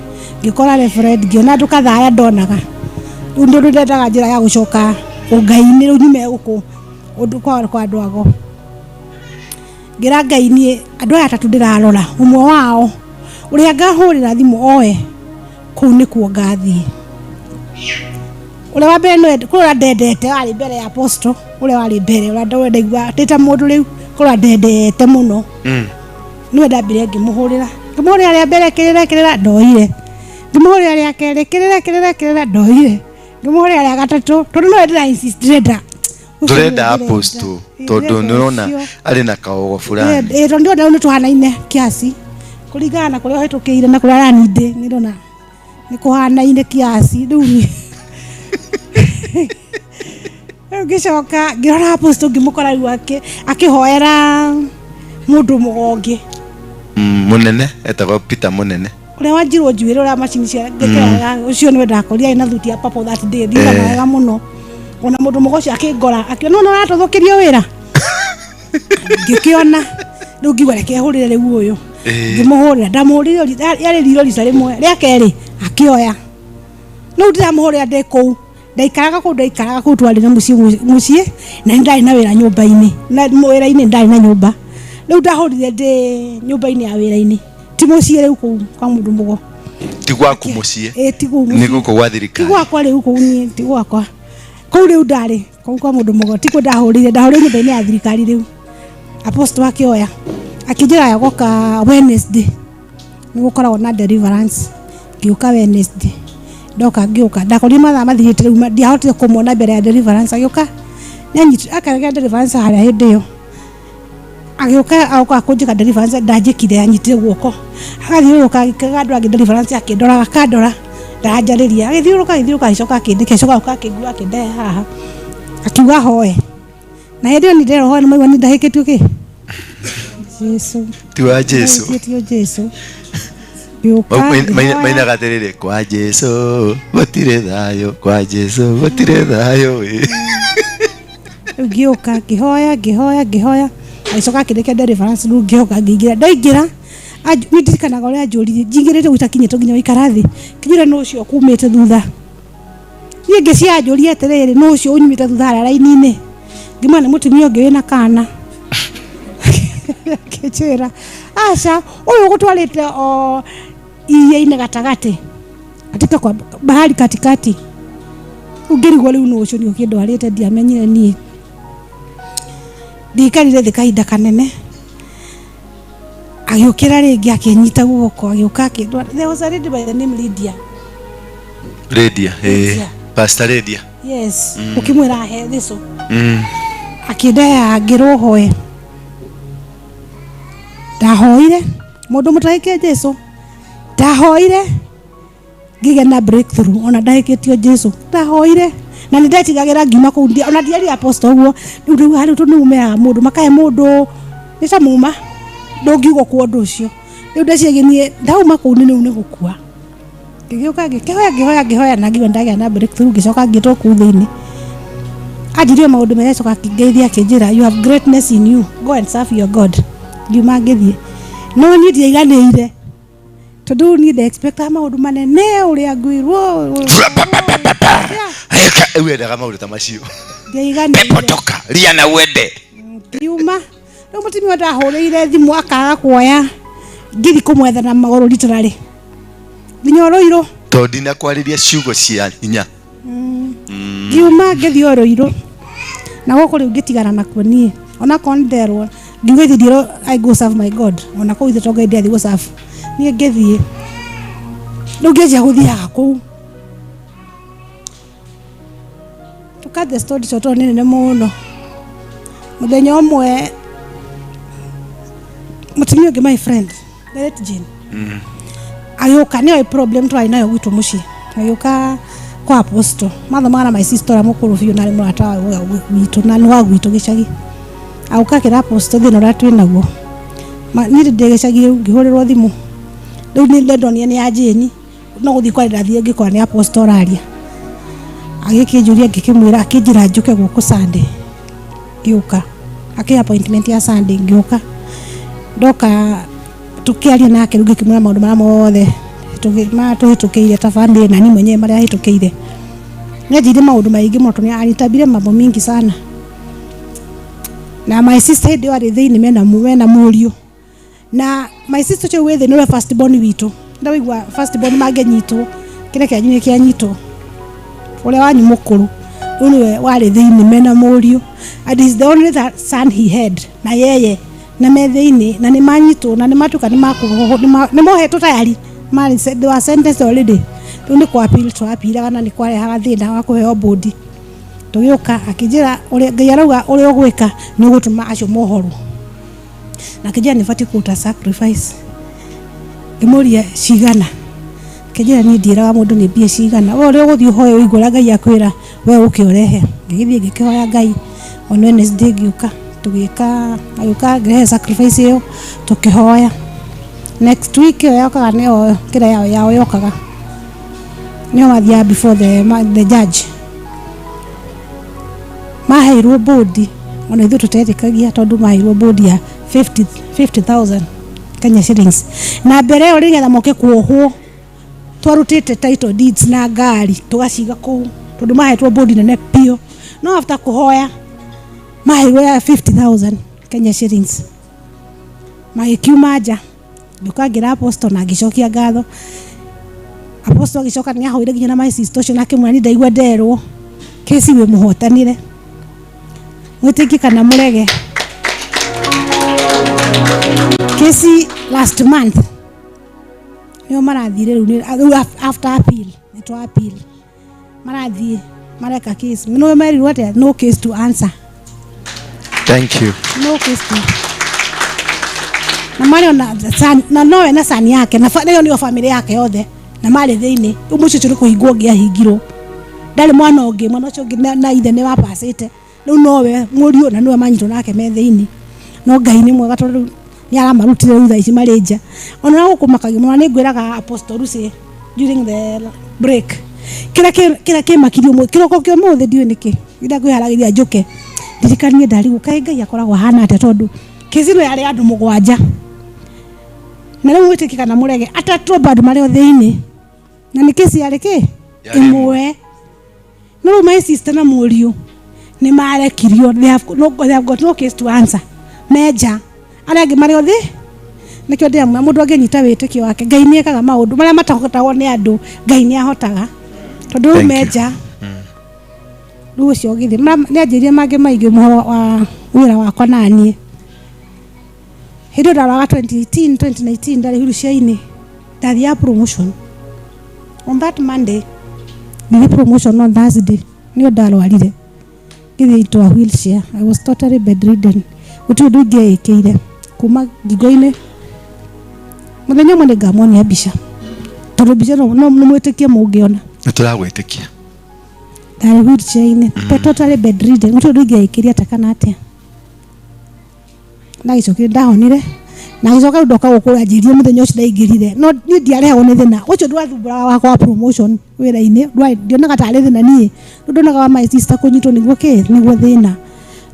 ngĩkora reference ngĩona andũ kathaya ndonaga rĩu ndũ ndendaga njĩra ya gũcoka Ngai-inĩ rĩu nyume gũkũ ũndũ kwa andũ ago ngira Ngai niĩ andũ aya atatũ ndĩrarora ũmwe wao ũrĩa ngahũrĩra thimũ oe kũu nĩkuo ngathiĩ ũrĩa wa mbere nĩ kũrora ndendete arĩ mbere ya apostle ũrĩa warĩ mbere ũrĩa ndaigua teta mũndũ rĩu kũrora ndendete mũno niĩ ndambire ngĩmũhũrĩra rĩa mbere kĩrĩra ndoire ngĩmũhũrĩra rĩa kerĩ kĩrĩra ndoire ngĩmũhũrĩra rĩa gatatũ tondũ no ndĩra insist ndĩrenda apostle tondũ nĩũrona arĩ na kaogo fulani tondũ ndio nĩ tuhanaine kiasi kũringana na kũrĩa hĩtũkĩire na kũrĩa araninde nĩrona nĩ kũhanaine kiasi rĩu ngĩcoka ngĩrora apostle ngĩmũkora rĩu akĩhoera mũndũ mũgongi mũnene etagwo Peter mũnene ũrĩa wanjirwo njuĩrĩ ũrĩa macini cia ngĩkĩra ũcio nĩwe ndakorire na thuti ya purple that day thina wega mũno ona mũndũ mũgoci akĩngora akĩona no aratũthũkĩrio wĩra ngĩkĩona rĩu ngĩgwa reke hũrĩre rĩu ũyũ ngĩmũhũrĩra ndamũhũrĩre yarĩ riro rita rĩmwe rĩa kerĩ akĩoya rĩu ndiramũhũrĩra ndĩ kũu ndaikaraga kũu twarĩ na mũciĩ na ndarĩ na wĩra nyũmba-inĩ na wĩra-inĩ ndarĩ na nyũmba rĩu ndahũrire ndĩ nyũmba-inĩ ya wĩra-inĩ ti mũciĩ rĩu kũu kwa mũndũ mũgo ti gwaku mũciĩ ti kũu nĩ gũkũ gwa thirikari ti gwakwa rĩu kũu niĩ ti gwakwa kũu rĩu ndarĩ kũu kwa mũndũ mũgo ti kũ ndahũrire nyũmba-inĩ ya thirikari rĩu apostle akĩoya akĩnjĩra yagoka Wednesday nĩ gũkoragwo na deliverance ngĩũka Wednesday ndoka ngĩũka ndakorire mathaa mathirĩte rĩu ndiahotire kũmwona mbere ya deliverance agĩũka akarega deliverance harĩa hĩndĩ ĩyo agĩũka akũnjĩka deliverance ndanjĩkire anyitire guoko agathiũrũrũka agĩkaga andũ angĩ deliverance akĩndoraga akandora ndaranjarĩria agĩthiũrũrũka agĩcoka akĩndĩka acoka akĩngua akĩndehe haha akiuga hoe na hĩndĩ ĩyo nĩ ndĩrerohoe nĩ maigua nĩ ndahĩkĩtio kĩ Jesu ti wa Jesu mainaga atĩrĩrĩ kwa Jesu gũtirĩ thayũ kwa Jesu gũtirĩ thayũ ngĩũka ngĩhoya agĩcoka akĩndĩkia deliverance rĩu ngĩoka ngĩingĩra ndaingĩra nĩ ndirikanaga ũrĩa anjũririe njingĩrĩte gũtakinyĩtwo nginya gũikara thĩ kinyĩra nĩ ũcio kumĩte thutha niĩ ngĩcianjũria atĩrĩrĩ nĩ ũcio ũnyumĩte thutha harĩa raini-inĩ ngĩmwĩra nĩ mũtumia ũngĩ wĩna kana akĩnjĩra aca ũyũ gũtwarĩte o iria-inĩ gatagatĩ katika kwa bahari katikati ngĩrigwo rĩu nĩ ũcio nĩ ũkĩndwarĩte ndiamenyire niĩ ndikarire thĩ kahinda kanene agĩũkĩra rĩngĩ akĩnyita guoko agĩũka akĩndwara there was a lady by the name Lydia Lydia, Pastor Lydia. Yes, ukimwira he thiso. Akidaya girohoe. Ndahoire mundu mutaike Jesu. Ndahoire ngige na breakthrough ona ndaiketio Jesu. Ndahoire na nindetigagira ngima kuu ndia ona ndiari apostle uguo riu hari tu numera mundu makae mundu nica muma ndongiugo ku undu ucio riu ndeciaginie ndauma kuu ni gukua ngiuka ngihoya na ngiwa ndagia na breakthrough ngicoka ngitwo ku thiini ajirio maundu mega coka kingeithia kinjira you have greatness in you, go and serve your God. Ngiuma ngithie no ni ndiaiganire tondu ni the expect maundu manene uria ngwirwo Uendaga maundu ta macio. Pepotoka ria na wende. Ngiuma no mutimi wa ndahurire thimu akaga kuoya ngithi kumwetha na maguru literally Nginyoroiro tondi na kwariria ciugo cia hinya. Ngiuma ngithi oroiro na goko riu ngitigana nakuo nie ona konderwo ngigithiro I go serve my God ona ko ithito ngai ndi go serve nie ngithie no ngeja guthiaga kuu cut the story short on nene muno muthenya umwe mutumio ge my friend let Jane ayoka ni problem tu ainayo gwitu mushi ayoka kwa apostle mathomana my sister amukuru fiu na murata witu na nwa gwitu gicagi auka kira apostle thino ratu naguo ni ndegecagi ngihurirwo thimu riu ni ndonia ni ajeni no guthi kwa ndathie ngikwa ni apostle aria agikijuria ngikimwira akijira njuke guku Sunday ngiuka aki appointment ya Sunday ngiuka ndoka tukiaria nake rugi kimwira maundu mara mothe tuhitukiire ta family na ni mwenyewe mara hitukiire njire maundu maingi moto ni aritabire mambo mingi sana na my sister ndio ari thiini mena murio na my sister che wethe no first born witu ndawigwa first born magenyitwo kile kianyine kianyitwo ule wanyu mukuru uniwe wale thiini mena murio and is the only that son he had na yeye na methiini na ni manyitwo na ni matuka ni makuho ni moheto tayari mali said they were sentenced already tundi kwa appeal to appeal kana ni kware haga thina wa kuheo bodi tugiuka akijira ule ngayarauga ule ogwika ni gutuma acio mohoru na kijira ni fati kuta sacrifice imuria cigana kijira ni ndira wa mundu ni bia cigana ule guthi hoyo igura ngai akwira we ukiorehe ngithie ngikihoya ngai on Wednesday giuka tugika ayuka grehe sacrifice yo tukihoya next week yokaga neo kira yao yokaga neo mathia before the judge maheirwo bodi ona ithu tutetikagia tondu maheirwo bodi ya 50,000 Kenya shillings na mbere yo rigetha moke kuohwo twarutite title deeds na ngari tugaciga kuu tondu mahetwo bodi nene pio no after kuhoya maheirwo ya 50,000 Kenya shillings magikiumaja ndukagira apostle na gicokia ngatho apostle agicoka ni ahoire ginya na my sister cio na kimwani ndaigwa nderwo kesi we muhotanire mwitiki kana murege kesi last month nio marathire riu after appeal nitwa appeal marathie mareka case no meri what no case to answer. Thank you. No case to na mali na nowe na sani yake na leo ndio familia yake yothe na mali thiini umucio turi kuhingwo ngiahingirwo ndari mwana ungi mwana ucio na ithe ni wapasite riu nowe murio na niwe manyitwo nake me thiini no ngai ni mwega tondu ni aramarutire utha ici marinja ona gukumakagia mwana ni ngwiraga apostle Lucy during the break kira kimakirio mu kiroko kio mothe ndiwe niki ida kwiharagiria njuke ndirikanie ndari gukai ngai akoragwo hana ate tondu kizino yari andu mugwanja na riu witikika na murege atatwo bandu mario thiini na ni kesi yari ki imwe no my sister na murio ni marekirio they have got no case to answer meja aragi mario thi nikio ndia mundu angenyita witikio wake ngai ni ekaga maundu maria matahotagwo ni andu ngai ni ahotaga tondu meja riu cio githi ni anjirie mangi maingi muhoro wa wira wakwa nanie hindo ndaraga 2019 ndari hiru ciaini ndathia promotion on that Monday Nili promotion on Thursday. Niyo ndarwarire. Ngithi into a wheelchair. I was totally bedridden. Utu nduge ikire. Kuma gigoine. Muthenya mwe ngamoni abisha. Tondu bicha no mwitikie mungiona. Turagwitikia. Ndari wheelchair-ini. Totally bedridden. Utu nduge ikire atakana atia. Na icokire ndahonire. Na icoka ndoka gukura njirie muthenya ucio ndaingirire. No ni ndiareho ni thina. Ucio ndwathumbura wakwa promotion wira-ini. Ndionaga tari thina nie. Ndonaga wa my sister kunyitwo niguo niguo thina.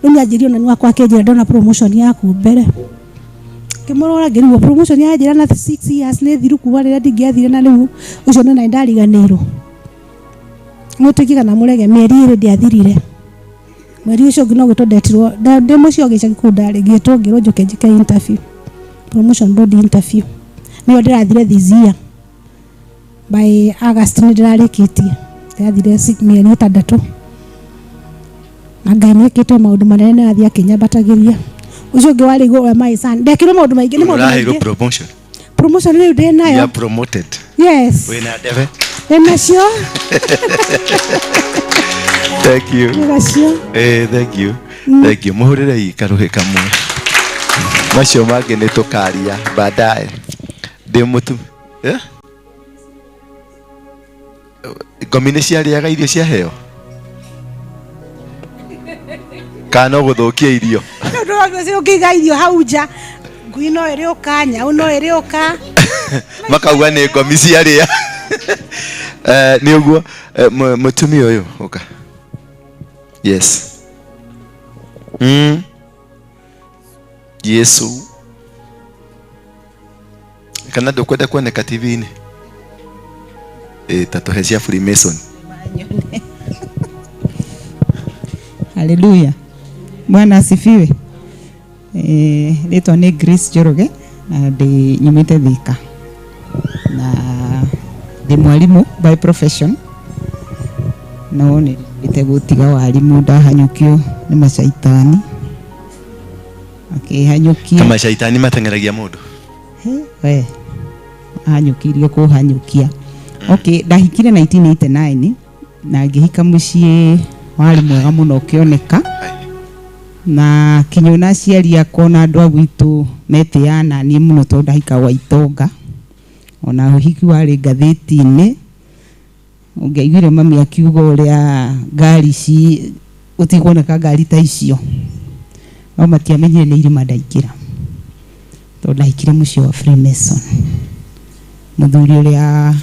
Ndio njirie na ni wakwa kenjira ndona promotion yaku mbere. Kimurora ngirwo promotion ya njira na 6 years ni thiru kuwa rira ndingiathire na riu ucio nina ndariganirwo. Mutikika na murege mieri iri ndiathirire. Mweri ucio ngino gwitondetirwo ndemo cio gica gikundari ngitwo ngirwo njuke njike interview. Promotion board interview. Niyo ndirathire this year. By August ni ndirarikitie. Ndathire 6 mieri 6. Na Ngai niekite maundu manene athia akinyambatagiria. Ucio ngi wari go my son. Ndekire maundu maingi ni maundu maingi. Promotion. Promotion ni ndi nayo. You are promoted. Yes. Wina deve. Enacio. Thank you. Enacio. Thank you. Thank you. Muhurire ikaruhe kamwe. Macio mangĩ nĩ tũkaria baadaye. Ndĩ mũtu. Ngomi nĩ ciarĩaga irio ciaheo. Kana gũthũkia irio. Ndio ũkĩiga irio hau nja. Ngui no ĩrĩ ũka, nyau no ĩrĩ ũka. Makauga nĩ ngomi ciarĩa. Nĩ ũguo mũtumia ũyũ ũka. Yes. Yesu. Kana ndukwenda kuoneka TV-ini? Tatuhe cia Freemason. Haleluya. Bwana asifiwe. Ritwa ni Grace Njoroge na ndi nyumite Thika. Na ndi mwalimu by profession. No ni ndegutiga walimu ndahanyukio ni macaitani. Akihanyukia kama shaitani matengeragia mundu we hanyukirie kuhanyukia. Okay, ndahikire 1989 na ngihika mucii wari mwega muno ukioneka na kinyona ciari akona andu agwitu metiana ni muno tondu ndahika wa itonga ona uhiki wari ngatheti-ini ungeigire mami akiuga uria ngari ci utikuoneka ngari ta icio no matiamenyire ni irima ndaikira tondu ndahikire mucii wa Freemason. Muthuri uria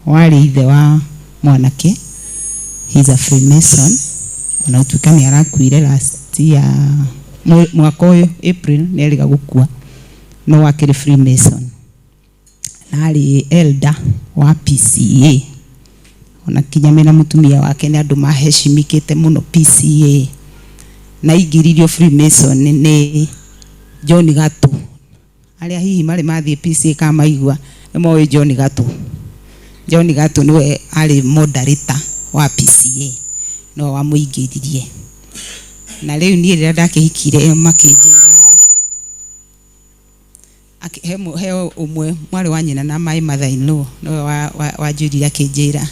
wari ithe wa mwanake, he's a Freemason. Ona utuika ni arakuire last year mwaka uyu April ni eriga gukua no wakiri Freemason na ari elder wa PCA. Ona kinyame na mutumia wake ni andu maheshimikite muno PCA na ingiririo Freemason ni John Gatu. Aria hihi mari mathie PCA kama igua ni moe John Gatu. John Gatu niwe ari moderator wa PCA no wamuingiririe na riu ni rira ndakihikire makinjira heo umwe mwari wa nyina na mai mathaino no wa juri akinjira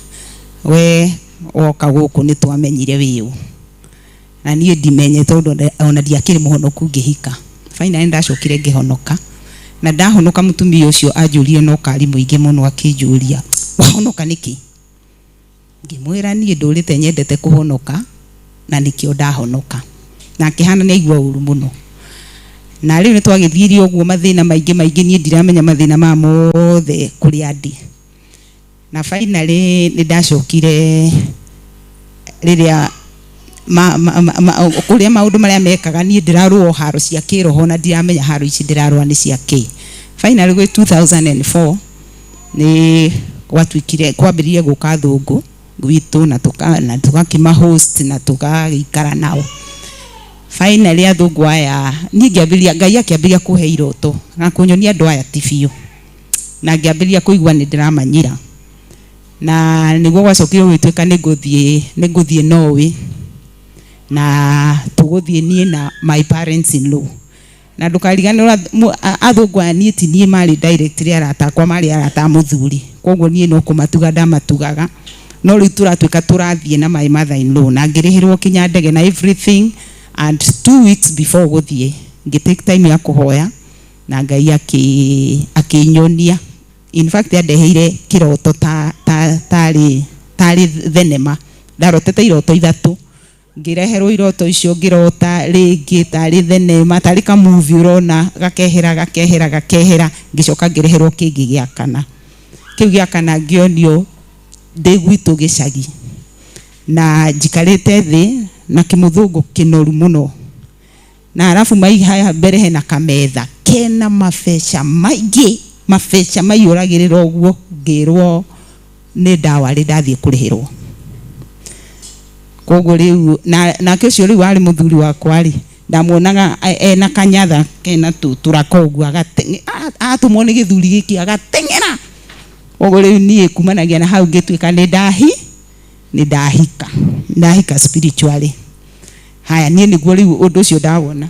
we woka guku ni twamenyire wiu na nie ndimenye tondu ona ndiakire muhonoku ngihika. Finally ndacokire ngihonoka na ndahonoka mutumia ucio anjurie no kari muingi muno akinjuria wahonoka niki ngimwira nie ndurite nyendete kuhonoka na nikio ndahonoka na kihana ni igwa uru muno na riu ni twagithirie uguo mathina maingi nie ndiramenya mathina ma mothe kuri andi na finally ni ndacokire riria kuria maundu maria mekaga nie ndiraruo haro cia kiroho na ndiramenya haro ici ndirarua ni cia ki. Finally gwe 2004 ni gwatuikire kwambirie guka thungu gwitu na tukakima host na tukagikara nao. Finally athungu aya ni ngiambiria Ngai akiambiria kuhe iroto na kunyonia andu aya tifio na ngiambiria kuigua ni ndiramanyira na niguo gwacokire gwituika ni nguthie Norway na tuguthie nie na my parents in law na ndukarigana athungu aya nie ti nie mari directly arata kwa mari arata muthuri koguo nie no kumatuga ndamatugaga no riu turatuika turathie na my mother-in-law na ngirihirwo kinya ndege na everything, and 2 weeks before guthie ngitake time ya kuhoya na Ngai akinyonia. In fact andeheire kiroto tari thenema, ndarotete iroto 3 ngireherwo iroto icio ngirota ringi tari thenema tari ka movie urona gakehera ngicoka ngireherwo kingi gia kana. Kiu gia kana ngionio ndi gwitu gicagi na njikarite thi na kimuthungu kinoru muno, na arafu mai haya mbere hena kametha kena mabesha maingi, mabesha maiyuragirira uguo, ngirwo ni dowry ndathie kurihirwo. Koguo riu na kesho riu ari muthuri wakwa ri ndamuonaga ena kanyatha kena turako uguo atumwo ni githuri giki agatengera. Koguo riu nie kumanagia na hau ngituika ni ndahika spiritually. Haya nie niguo riu undu ucio ndawona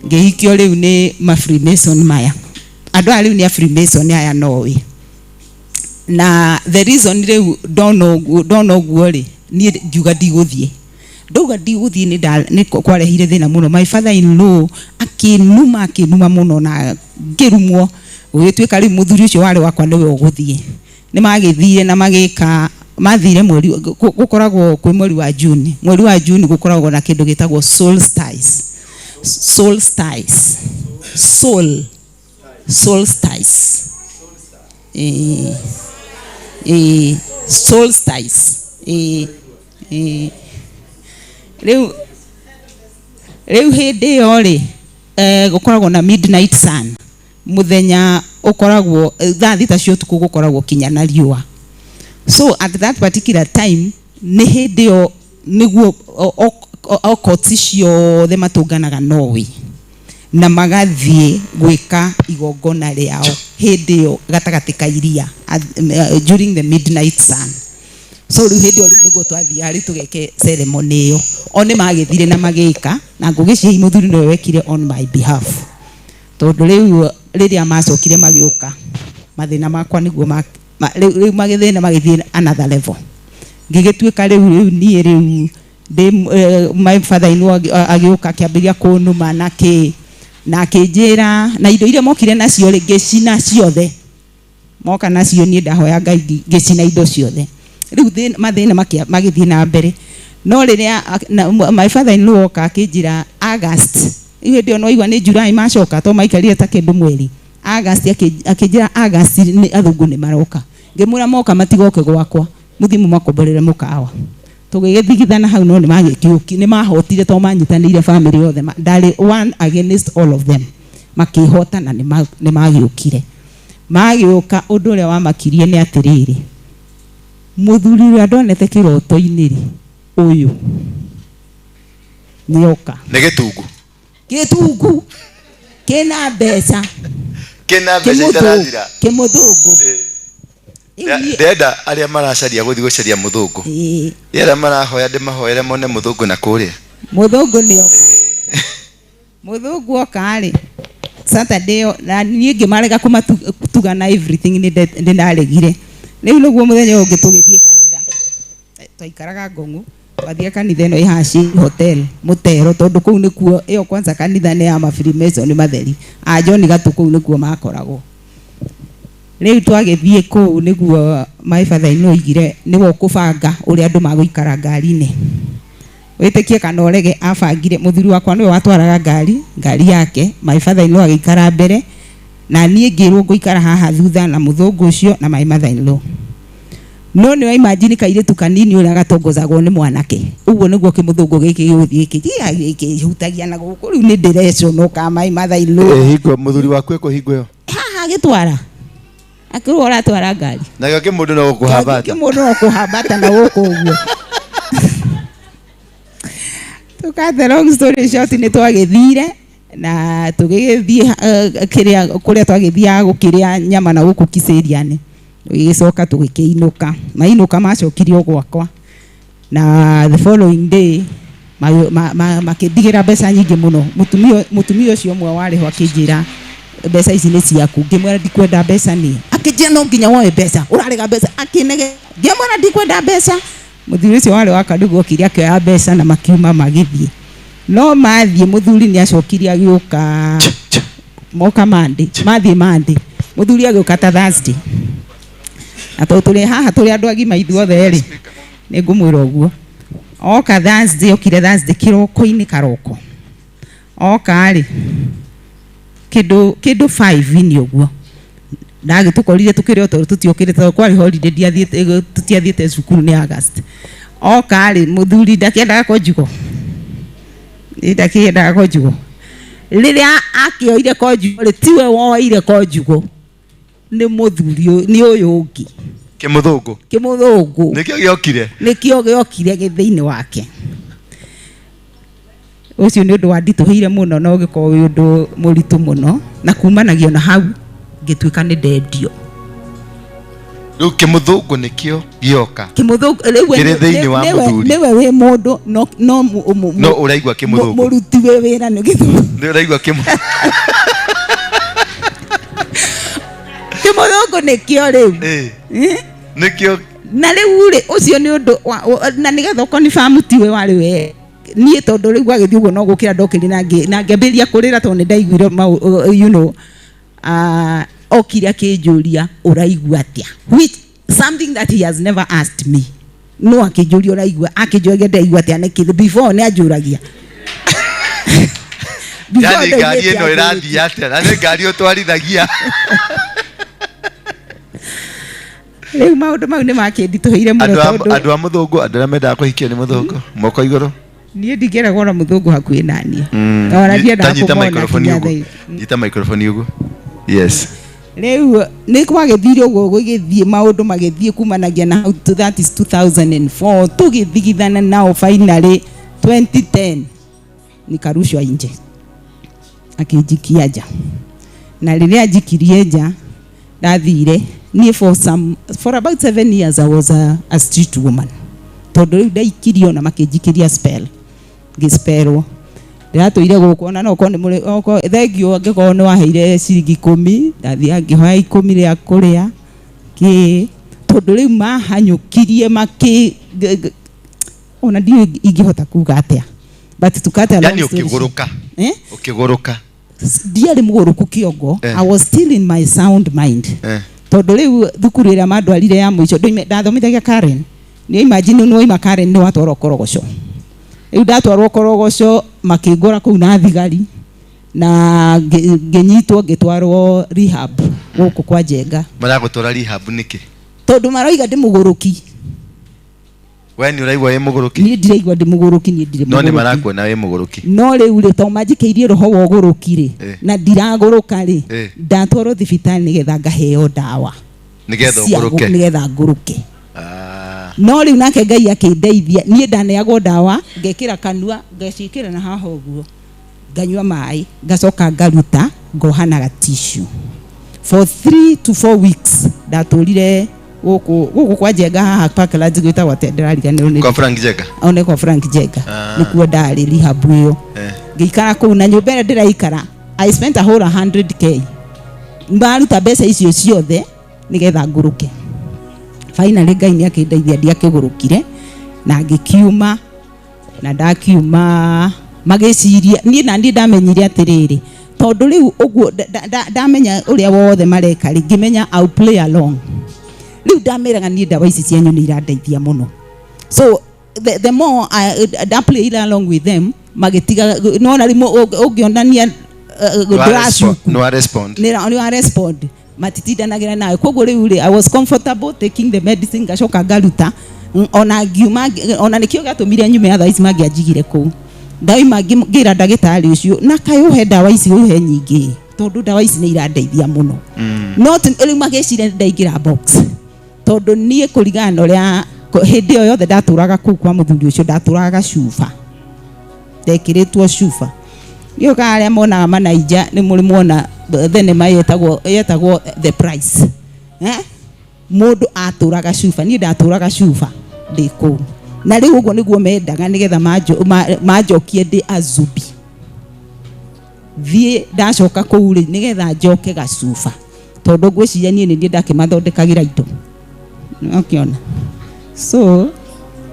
ngihikio riu ni ma Freemason maya, andu riu ni a Freemason aya nowe. Na the reason riu dono guo ri nie ngiuga ndigũthiĩ ni kwarehire thina muno. My father-in-law akinuma muno na ngirumwo gugituika riu muthuri ucio wari wakwa niwe ũgũthiĩ. Ni magithire na magika mathire mweri gukoragwo kwi mweri wa June gukoragwo na kindu gitagwo solstice. Riu hindi yo ri gukoragwo na midnight sun, muthenya ukoragwo thaa 6 cia utuku gukoragwo kinya na riua. So at that particular time ni hindi yo niguo okoti ciothe matunganaga Norway na magathie gwika igongona riao hindi yo gatagati ka iria during the midnight sun. So riu hindi yo niguo twathia ari tugeke ceremony yo one magithire na magika na ngugicihi muthuri no wekire on my behalf. Tondu riu riria macokire magiuka mathina makwa niguo riu magithina magithie another level. Ngigituika riu nie riu my father-in-law agiuka kiambiria kunuma na akinjira na indo iria mokire nacio ri ngicina ciothe, moka nacio nie ndahoya Ngai ngicina indo ciothe. Riu mathina magithie na mbere, no riria my father-in-law akinjira August, iyo ndio no igwa ni July macoka to maikarire ta kindu mweri. August akinjira August ni athungu ni maroka, ngimura moka matigoke gwakwa muthimu makomborere mukawa. Tugigithigithana hau no ni mahotire to manyitanire family yothe ndari one against all of them, makihota na ni magiukire. Magiuka undu uria wamakirie ni atiriri, muthuri uria ndonete kiroto-ini ri uyu nioka ni gitungu kena mbeca itarathira kimuthungu ndenda aria maracaria guthi gucaria muthungu yera marahoya ndimahoere mone muthungu na kuria muthungu nio muthungu okari Saturday na nie ngimarega kumatugana everything ni ndaregire. Riu niguo muthenya ungi tugithie kanitha twaikaraga Ngongu twathie kanitha ino ihaci hotel Mutero tondu kuu nikuo iyo kwanza kanitha ni ya ma Freemason matheri John gatuku nikuo makoragwo. Riu twagithie kuu niguo my father-in-law igire niwo kubanga uria andu maguikara ngari-ini witikie kana urege abangire. Muthuri wakwa niwe watwaraga ngari yake, my father-in-law agikara mbere na nie ngirwo nguikara haha thutha na muthungu ucio na my mother-in-law. No ni wa imagine kairitu kanini uria gatongozagwo ni mwanake uguo niguo kimuthungu giki guthie hutagia na guku. Riu ni direction no ka my mother-in-law hingo muthuri waku eko hingo yo haha gitwara akirwo aratwara ngari na kimundu no kuhabata na guku uguo. Tukathe long story short ni twagithire na tugithie kuria twagithia gukiria nyama na guku Kiseriani. Tugicoka tugikiinuka mainuka macokirio gwakwa na the following day makidigira mbeca nyingi muno. Mutumia ucio mwe wari ho akinjira mbeca ici nĩ ciaku ngĩmwĩra ndikwenda mbeca nĩ akĩnjĩra no nginya woe mbeca ũrarega mbeca akĩnege ngĩmwĩra ndikwenda mbeca mũthuri ũcio warĩ wa kandugu okire akĩoya mbeca na makiuma magĩthiĩ no mathiĩ mũthuri nĩ acokirie agĩũka moka Monday mathiĩ Monday mũthuri agĩũka ta Thursday na tũrĩ haha tũrĩ andũ agima ithuothe rĩ nĩ ngũmwĩra ũguo oka Thursday okire Thursday kĩroko-inĩ karoko oka rĩ kĩndũ 5 ũguo ndagĩtũkorire tũkĩrĩ tondũ tũtiokire tondũ kwarĩ holiday tũtiathiĩte cukuru nĩ August oka rĩ mũthuri ndakĩendaga konjugo ndakĩendaga konjugo rĩrĩa akĩoire konjugo rĩ tiwe woire konjugo nĩ mũthuri nĩ ũyũ ũngĩ kĩmũthũngũ nĩkĩo gĩokire gĩthĩinĩ wake ũcio nĩ ũndũ wanditũhĩire mũno no gĩkorwo wĩ ũndũ mũritũ mũno na kumanagio na hau ngĩtuĩka nĩ ndendio rĩu kĩmũthũngũ nĩkĩo gĩoka kĩrĩ thĩinĩ wa mũthuri nĩwe wĩ mũndũ no ũraigua kĩmũthũngũ mũruti wĩ wĩra nĩ gĩthũngũ nĩ ũraigua kĩmũthũngũ nĩkĩo rĩu nĩkĩo na rĩu rĩ ũcio nĩ ũndũ na nĩgetha ũkonifamu tiwe warĩ we niĩ tondũ rĩu agĩthiĩ ũguo no gũkĩra ndokĩrĩ na ngĩambĩrĩria kũrĩra tondũ nĩ ndaiguire you know okire akĩnjũria ũraigua atĩa which something that he has never asked me no akĩnjũria ũraigua akĩnjũria ndaigua atĩa nĩkĩ before nĩ anjũragia yani ngari ĩno ĩrathiĩ atĩa na nĩ ngari ũtwarithagia rĩu maũndũ mau nĩ makĩnditũhĩire mũno tondũ andũ a mũthũngũ andũ arĩa mendaga kũhikio nĩ mũthũngũ moko igũrũ niĩ ndingĩragwo na mũthũngũ hakuhĩ na niĩ ona ndiendaga kũmwona nyita microphone ũguo yes rĩu nĩ kwagĩthire ũguo gũgĩthiĩ maũndũ magĩthiĩ kumanagia na hau that is 2004 tũgĩthigithana nao finally 2010 nikarushwa nje akĩnjikia nja na rĩrĩa njikirie nja ndathire niĩ for about 7 years I was a street woman tondũ rĩu ndaikirio na makĩnjikĩria spell ngĩspellwo ndiratũire gũkũ ona no ko thengio angĩkorwo nĩ waheire ciringi 10 ndathiĩ ngĩhoya 10 rĩa kũrĩa kĩ tondũ rĩu mahanyũkirie ona ndiũ ingĩhota kuga atĩa but tukate yani ukiguruka ndiarĩ mũgũrũku kĩongo I was still in my sound mind tondũ rĩu thukuru ĩrĩa mandwarire ya mũico ndathomithagia Karen nĩ imagine nĩ waima Karen nĩ watwarwo korogoco rĩu ndatwarwo korogoco makĩngora kũu na thigari na ngĩnyitwo ngĩtwarwo rehab gũkũ kwa Njenga maragũtwara rehab nĩkĩ tondũ maroiga ndĩ mũgũrũki we nĩ ũraigua wĩ mũgũrũki niĩ ndiraigua ndĩ mũgũrũki niĩ ndirĩ mũgũrũki no nĩ marakuona wĩ mũgũrũki no rĩu rĩ to manjikĩirie roho wa ũgũrũki rĩ na ndiragũrũka rĩ ndatwarwo thibitarĩ nĩgetha ngaheo ndawa nĩgetha ngũrũke no rĩu nake Ngai akĩndeithia niĩ ndaneagwo ndawa ngekĩra kanua ngacikĩra na haha ũguo nganyua maĩ ngacoka ngaruta ngohanaga tissue for 3 to 4 weeks ndatũrire gũkũ kwa Njenga haha Parklands gwĩtagwo ndĩrariganĩrwo nĩ kwa Frank Njenga kwa Frank Njenga nĩkuo ndarĩ rehab ĩyo ngĩikara kũu na nyũmba ĩrĩa ndĩraikara I spent a whole 100k mbaruta mbeca icio ciothe nĩgetha ngũrũke finally Ngai nĩ akĩndeithia ndiakĩgũrũkire na ngĩkiuma na ndakiuma magĩciria niĩ ndamenyire atĩrĩrĩ tondũ rĩu ũguo ndamenya ũrĩa wothe mareka rĩ ngĩmenya I'll play along rĩu ndameraga niĩ ndawa ici cianyu nĩ irandeithia mũno so the more I play along with them magĩtiga nona rĩmwe ũngĩonania no respond matitindanagĩra nawe koguo rĩu rĩ I was comfortable taking the medicine ngacoka ngaruta ona ngiuma ona nĩkĩo gĩatũmire nyume ya thaici mangĩanjigire kũu ndaima ngĩra ndagĩtarĩ ũcio na kaĩ ũhe ndawa ici ũhe nyingĩ tondũ ndawa ici nĩ irandeithia mũno no rĩu magĩcire ndaingĩra box tondũ niĩ kũringana ũrĩa hĩndĩ ĩyo yothe ndatũraga kũu kwa mũthuri ũcio ndatũraga cuba ndekĩrĩtwo cuba nĩ ũka arĩa monaga manaija nĩ mũrĩ muona thenema yetagwo The Price mũndũ atũraga cuba niĩ ndatũraga cuba ndĩ kũu na rĩu ũguo nĩguo mendaga nĩgetha manjokie ndĩ azubi thie ndacoka kuu ri nigetha njoke gacuba tondu ngwiciria nie ni ndie ndakimathondekagira indo ukiona. So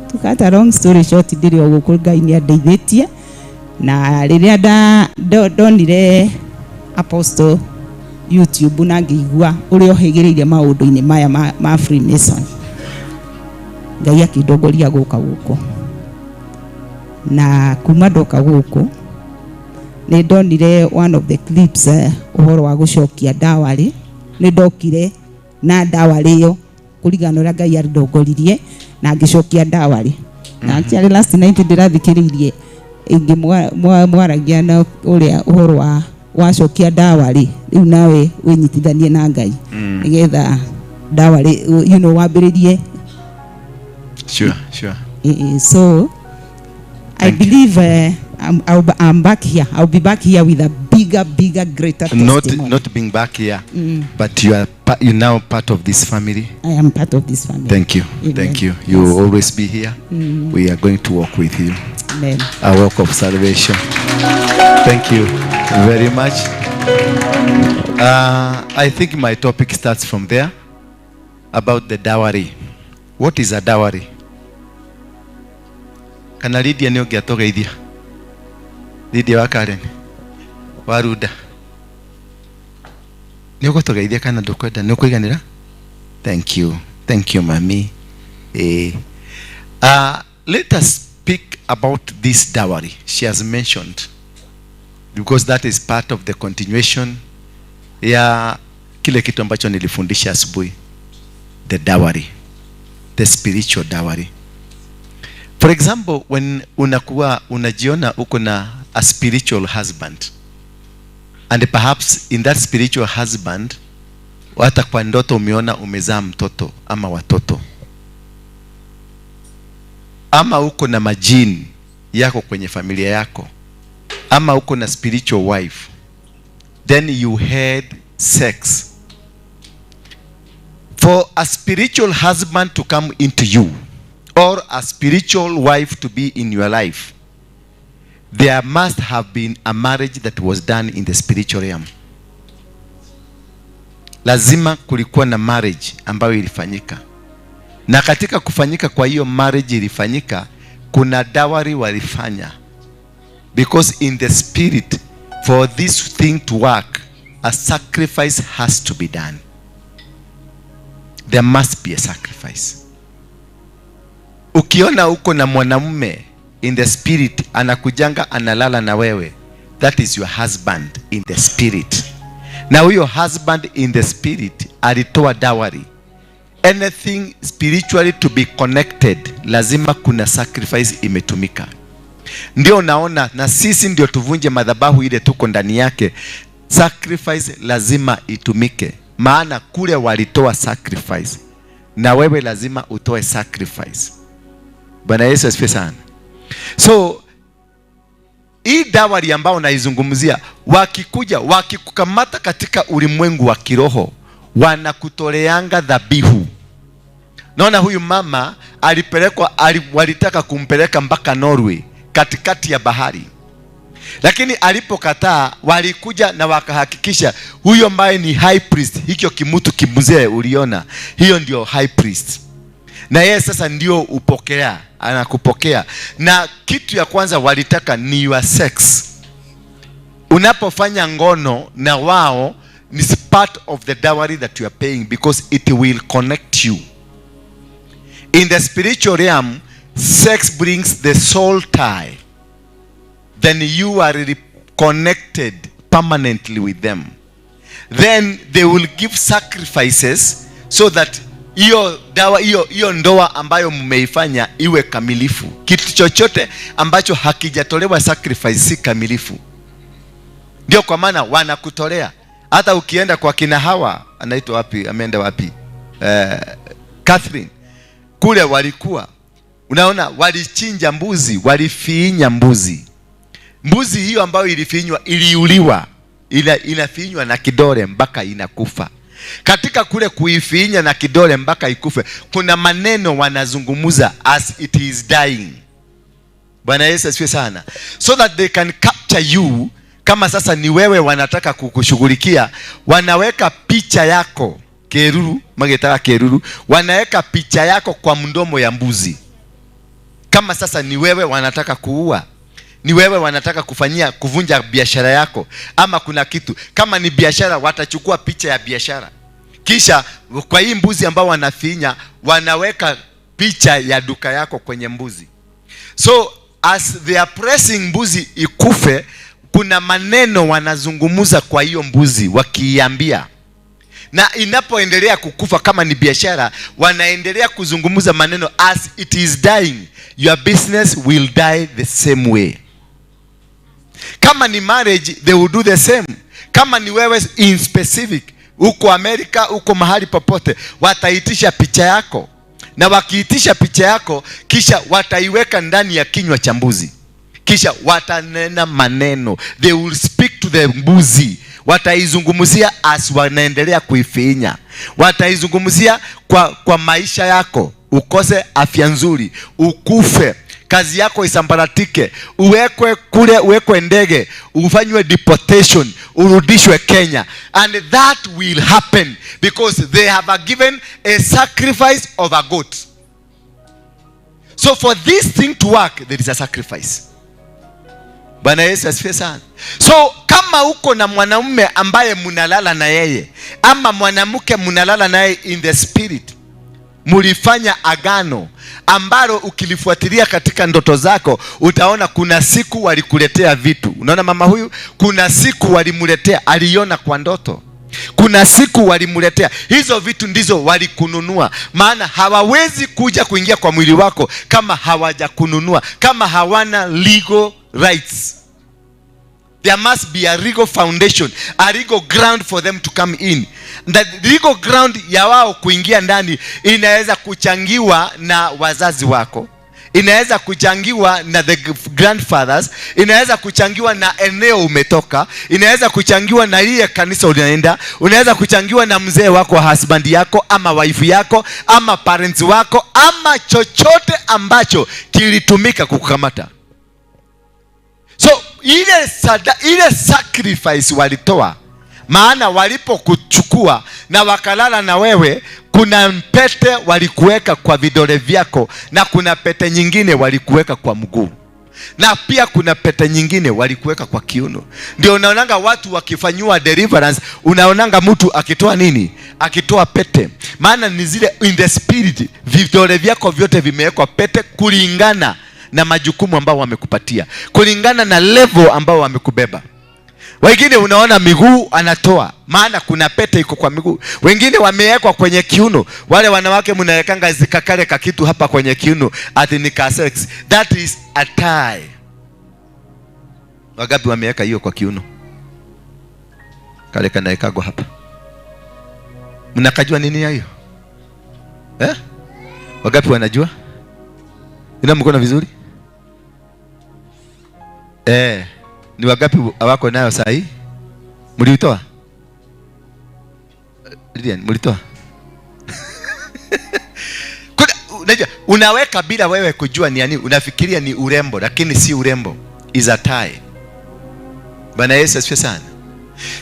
to cut a long story short, ndiri o guku Ngai ni andeithĩtie na riria ndonire Apostle YouTube na ngĩigua ũrĩa ohĩgĩrĩire maũndũ-inĩ maya ma Freemason, Ngai akĩndongoria gũka gũkũ, na kuma ndoka gũkũ nĩ ndonire one of the clips ũhoro wa gũcokia dowry. Nĩ ndokire na dowry ĩyo kũringana ũrĩa Ngai andongoririe na ngĩcokia dowry. Na actually last night ndĩrathikĩrĩirie ingĩ mwaragia na ũrĩa ũhoro wa wacokia dowry, rĩu nawe wĩnyitithanie na Ngai nigetha dowry wambĩrĩrie. Sure. So I believe I'm back here. I'll be back here with a bigger, greater testimony. Not being back here, but you're now part of this family. I am part of this family. Thank you. Amen. Thank you. You will always be here. We are going to walk with you. Amen. A walk of salvation. Thank you very much. I think my topic starts from there, about the dowry. What is a dowry? Kana Lydia nĩ ũngĩatogeithia? Lydia wa Karen Waruda nĩ ũgũtogeithia kana ndũkwenda? Nĩ ũkũiganĩra? Thank you mami. Let us speak about this dowry she has mentioned, because that is part of the continuation ya kile kitu ambacho nilifundisha asubuhi, the dowry, the spiritual dowry. For example, when unajiona uko na a spiritual husband, and perhaps in that spiritual husband hata kwa ndoto umeona umezaa mtoto ama watoto, ama uko na majini yako kwenye familia yako, ama uko na spiritual wife, then you had sex. For a spiritual husband to come into you, or a spiritual wife to be in your life, there must have been a marriage that was done in the spiritual realm. Lazima kulikuwa na marriage ambayo ilifanyika, na katika kufanyika kwa hiyo marriage ilifanyika, kuna dowry walifanya, because in the spirit, for this thing to work, a sacrifice has to be done. There must be a sacrifice. Ukiona uko na mwanamume in the spirit anakujanga analala na wewe, that is your husband in the spirit. Na huyo husband in the spirit alitoa dowry. Anything spiritually to be connected, lazima kuna sacrifice imetumika. Ndio unaona na sisi ndio tuvunje madhabahu ile tuko ndani yake, sacrifice lazima itumike, maana kule walitoa sacrifice, na wewe lazima utoe sacrifice. Bwana Yesu asifiwe sana. So hii dowry ambao naizungumzia, wakikuja wakikukamata katika ulimwengu wa kiroho, wanakutoleanga dhabihu. Naona huyu mama alipelekwa, walitaka kumpeleka mpaka Norway, katikati ya bahari, lakini alipokataa, walikuja na wakahakikisha huyo ambaye ni high priest, hicho kimutu kimuzee uliona, hiyo ndio high priest, na yeye sasa ndio upokea, anakupokea. Na kitu ya kwanza walitaka ni your sex. Unapofanya ngono na wao, ni part of the dowry that you are paying, because it will connect you. In the spiritual realm, sex brings the soul tie. Then you are connected permanently with them. Then they will give sacrifices so that hiyo ndoa ambayo mmeifanya iwe kamilifu. Kitu chochote ambacho hakijatolewa sacrifice si kamilifu. Ndio kwa maana wanakutolea. Hata ukienda kwa kina Hawa, anaitwa wapi, ameenda wapi, Catherine, kule walikuwa, unaona, walichinja mbuzi, walifiinya mbuzi. Mbuzi hiyo ambayo ilifinywa iliuliwa, inafinywa na kidole mpaka inakufa. Katika kule kuifinya na kidole mpaka ikufe, kuna maneno wanazungumuza as it is dying. Bwana Yesu asifiwe sana. So that they can capture you kama sasa ni wewe wanataka kukushughulikia, wanaweka picha yako keruru, magetaka keruru, wanaweka picha yako kwa mdomo ya mbuzi. Kama sasa ni wewe wanataka kuua, ni wewe wanataka kuvunja biashara yako, ama kuna kitu, kama ni biashara watachukua picha ya biashara, kisha kwa hii mbuzi ambao wanafinya wanaweka picha ya duka yako kwenye mbuzi. So as they are pressing mbuzi ikufe, kuna maneno wanazungumuza kwa hiyo mbuzi wakiiambia, na inapoendelea kukufa, kama ni biashara wanaendelea kuzungumuza maneno, as it is dying your business will die the same way. Kama ni marriage they will do the same. Kama ni wewe in specific, uko Amerika, uko mahali popote, wataitisha picha yako, na wakiitisha picha yako kisha wataiweka ndani ya kinywa cha mbuzi, kisha watanena maneno, they will speak to the mbuzi, wataizungumzia as wanaendelea kuifinya, wataizungumzia kwa maisha yako, ukose afya nzuri, ukufe, kazi yako isambaratike, uwekwe kule, uwekwe ndege, ufanywe deportation, urudishwe Kenya. And that will happen because they have given a sacrifice of a goat. So for this thing to work, there is a sacrifice. Bwana Yesu asifiwe sana. So kama uko na mwanamume ambaye munalala na yeye, ama mwanamke munalala naye in the spirit, mulifanya agano ambalo ukilifuatilia katika ndoto zako utaona kuna siku walikuletea vitu. Unaona mama huyu, kuna siku walimuletea, aliona kwa ndoto. Kuna siku walimuletea hizo vitu, ndizo walikununua. Maana hawawezi kuja kuingia kwa mwili wako kama hawajakununua, kama hawana legal rights. There must be a legal foundation, a legal ground for them to come in. The legal ground ya wao kuingia ndani inaweza kuchangiwa na wazazi wako, inaweza kuchangiwa na the grandfathers, inaweza kuchangiwa na eneo umetoka, inaweza kuchangiwa na ile kanisa unaenda, unaweza kuchangiwa na mzee wako, husband yako, ama wife yako, ama parents wako, ama chochote ambacho kilitumika kukukamata. So ile sacrifice walitoa, maana walipokuchukua na wakalala na wewe, kuna pete walikuweka kwa vidole vyako, na kuna pete nyingine walikuweka kwa mguu, na pia kuna pete nyingine walikuweka kwa kiuno. Ndio unaonanga watu wakifanywa deliverance, unaonanga mtu akitoa nini? Akitoa pete. Maana ni zile in the spirit, vidole vyako vyote vimewekwa pete kulingana na majukumu ambao wamekupatia, kulingana na level ambao wamekubeba. Wengine unaona miguu anatoa, maana kuna pete iko kwa miguu. Wengine wamewekwa kwenye kiuno. Wale wanawake mnawekanga zikakale ka kitu hapa kwenye kiuno, ati ni ka sex. That is a tie. Wagapi wameweka hiyo kwa kiuno? Kale kana ikago hapa. Mnakajua nini hiyo? Wagapi wanajua? Ina mkono vizuri? Ni wagapi hawako nayo saa hii? Mlitoa? Lilian, mlitoa? Unajua, unaweka bila wewe kujua ni nini. Unafikiria ni urembo, lakini si urembo. Is a tie. Bwana Yesu asifiwe sana.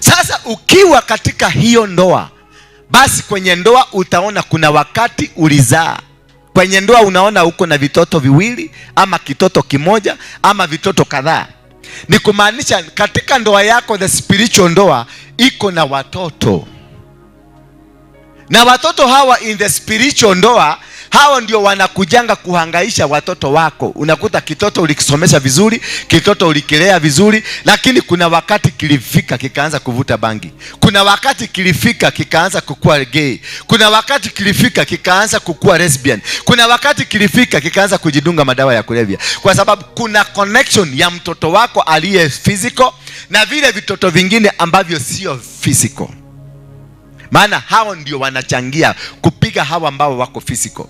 Sasa ukiwa katika hiyo ndoa, basi kwenye ndoa utaona kuna wakati ulizaa. Kwenye ndoa unaona uko na vitoto viwili, ama kitoto kimoja, ama vitoto kadhaa. Ni kumaanisha katika ndoa yako, the spiritual ndoa, iko na watoto. Na watoto hawa in the spiritual ndoa, hawa ndio wanakujanga kuhangaisha watoto wako. Unakuta kitoto ulikisomesha vizuri, kitoto ulikilea vizuri, lakini kuna wakati kilifika kikaanza kuvuta bangi. Kuna wakati kilifika kikaanza kukua gay. Kuna wakati kilifika kikaanza kukua lesbian. Kuna wakati kilifika kikaanza kujidunga madawa ya kulevya. Kwa sababu kuna connection ya mtoto wako aliye physical na vile vitoto vingine ambavyo sio physical. Maana hao ndio wanachangia kupiga hawa ambao wako physical.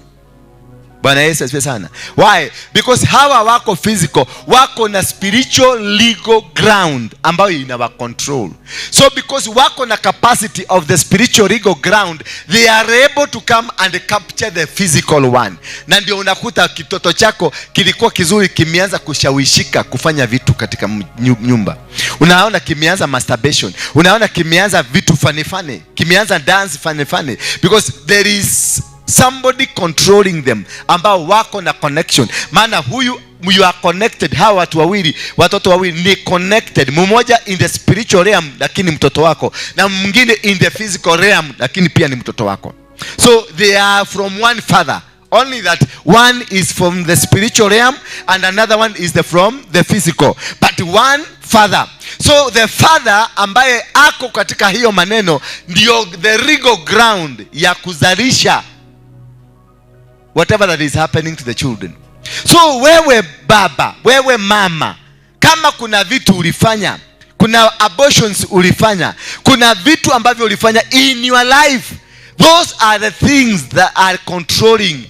Bwana Yesu asifiwe sana. Why? Because hawa wako physical, wako na spiritual legal ground ambayo inawa control. So because wako na capacity of the spiritual legal ground, they are able to come and capture the physical one. Na ndio unakuta kitoto chako kilikuwa kizuri, kimeanza kushawishika kufanya vitu katika nyumba. Unaona kimeanza masturbation, unaona kimeanza vitu funny, kimeanza dance funny, because there is somebody controlling them ambao wako na connection. Maana huyu you are connected, hawa watu wawili, watoto wawili ni connected, mmoja in the spiritual realm lakini mtoto wako, na mwingine in the physical realm lakini pia ni mtoto wako. So they are from one father, only that one is from the spiritual realm and another one is from the physical, but one father. So the father ambaye ako katika hiyo maneno ndio the legal ground ya kuzalisha whatever that is happening to the children. So wewe baba, wewe mama, kama kuna vitu ulifanya, kuna abortions ulifanya, kuna vitu ambavyo ulifanya in your life, those are the things that are controlling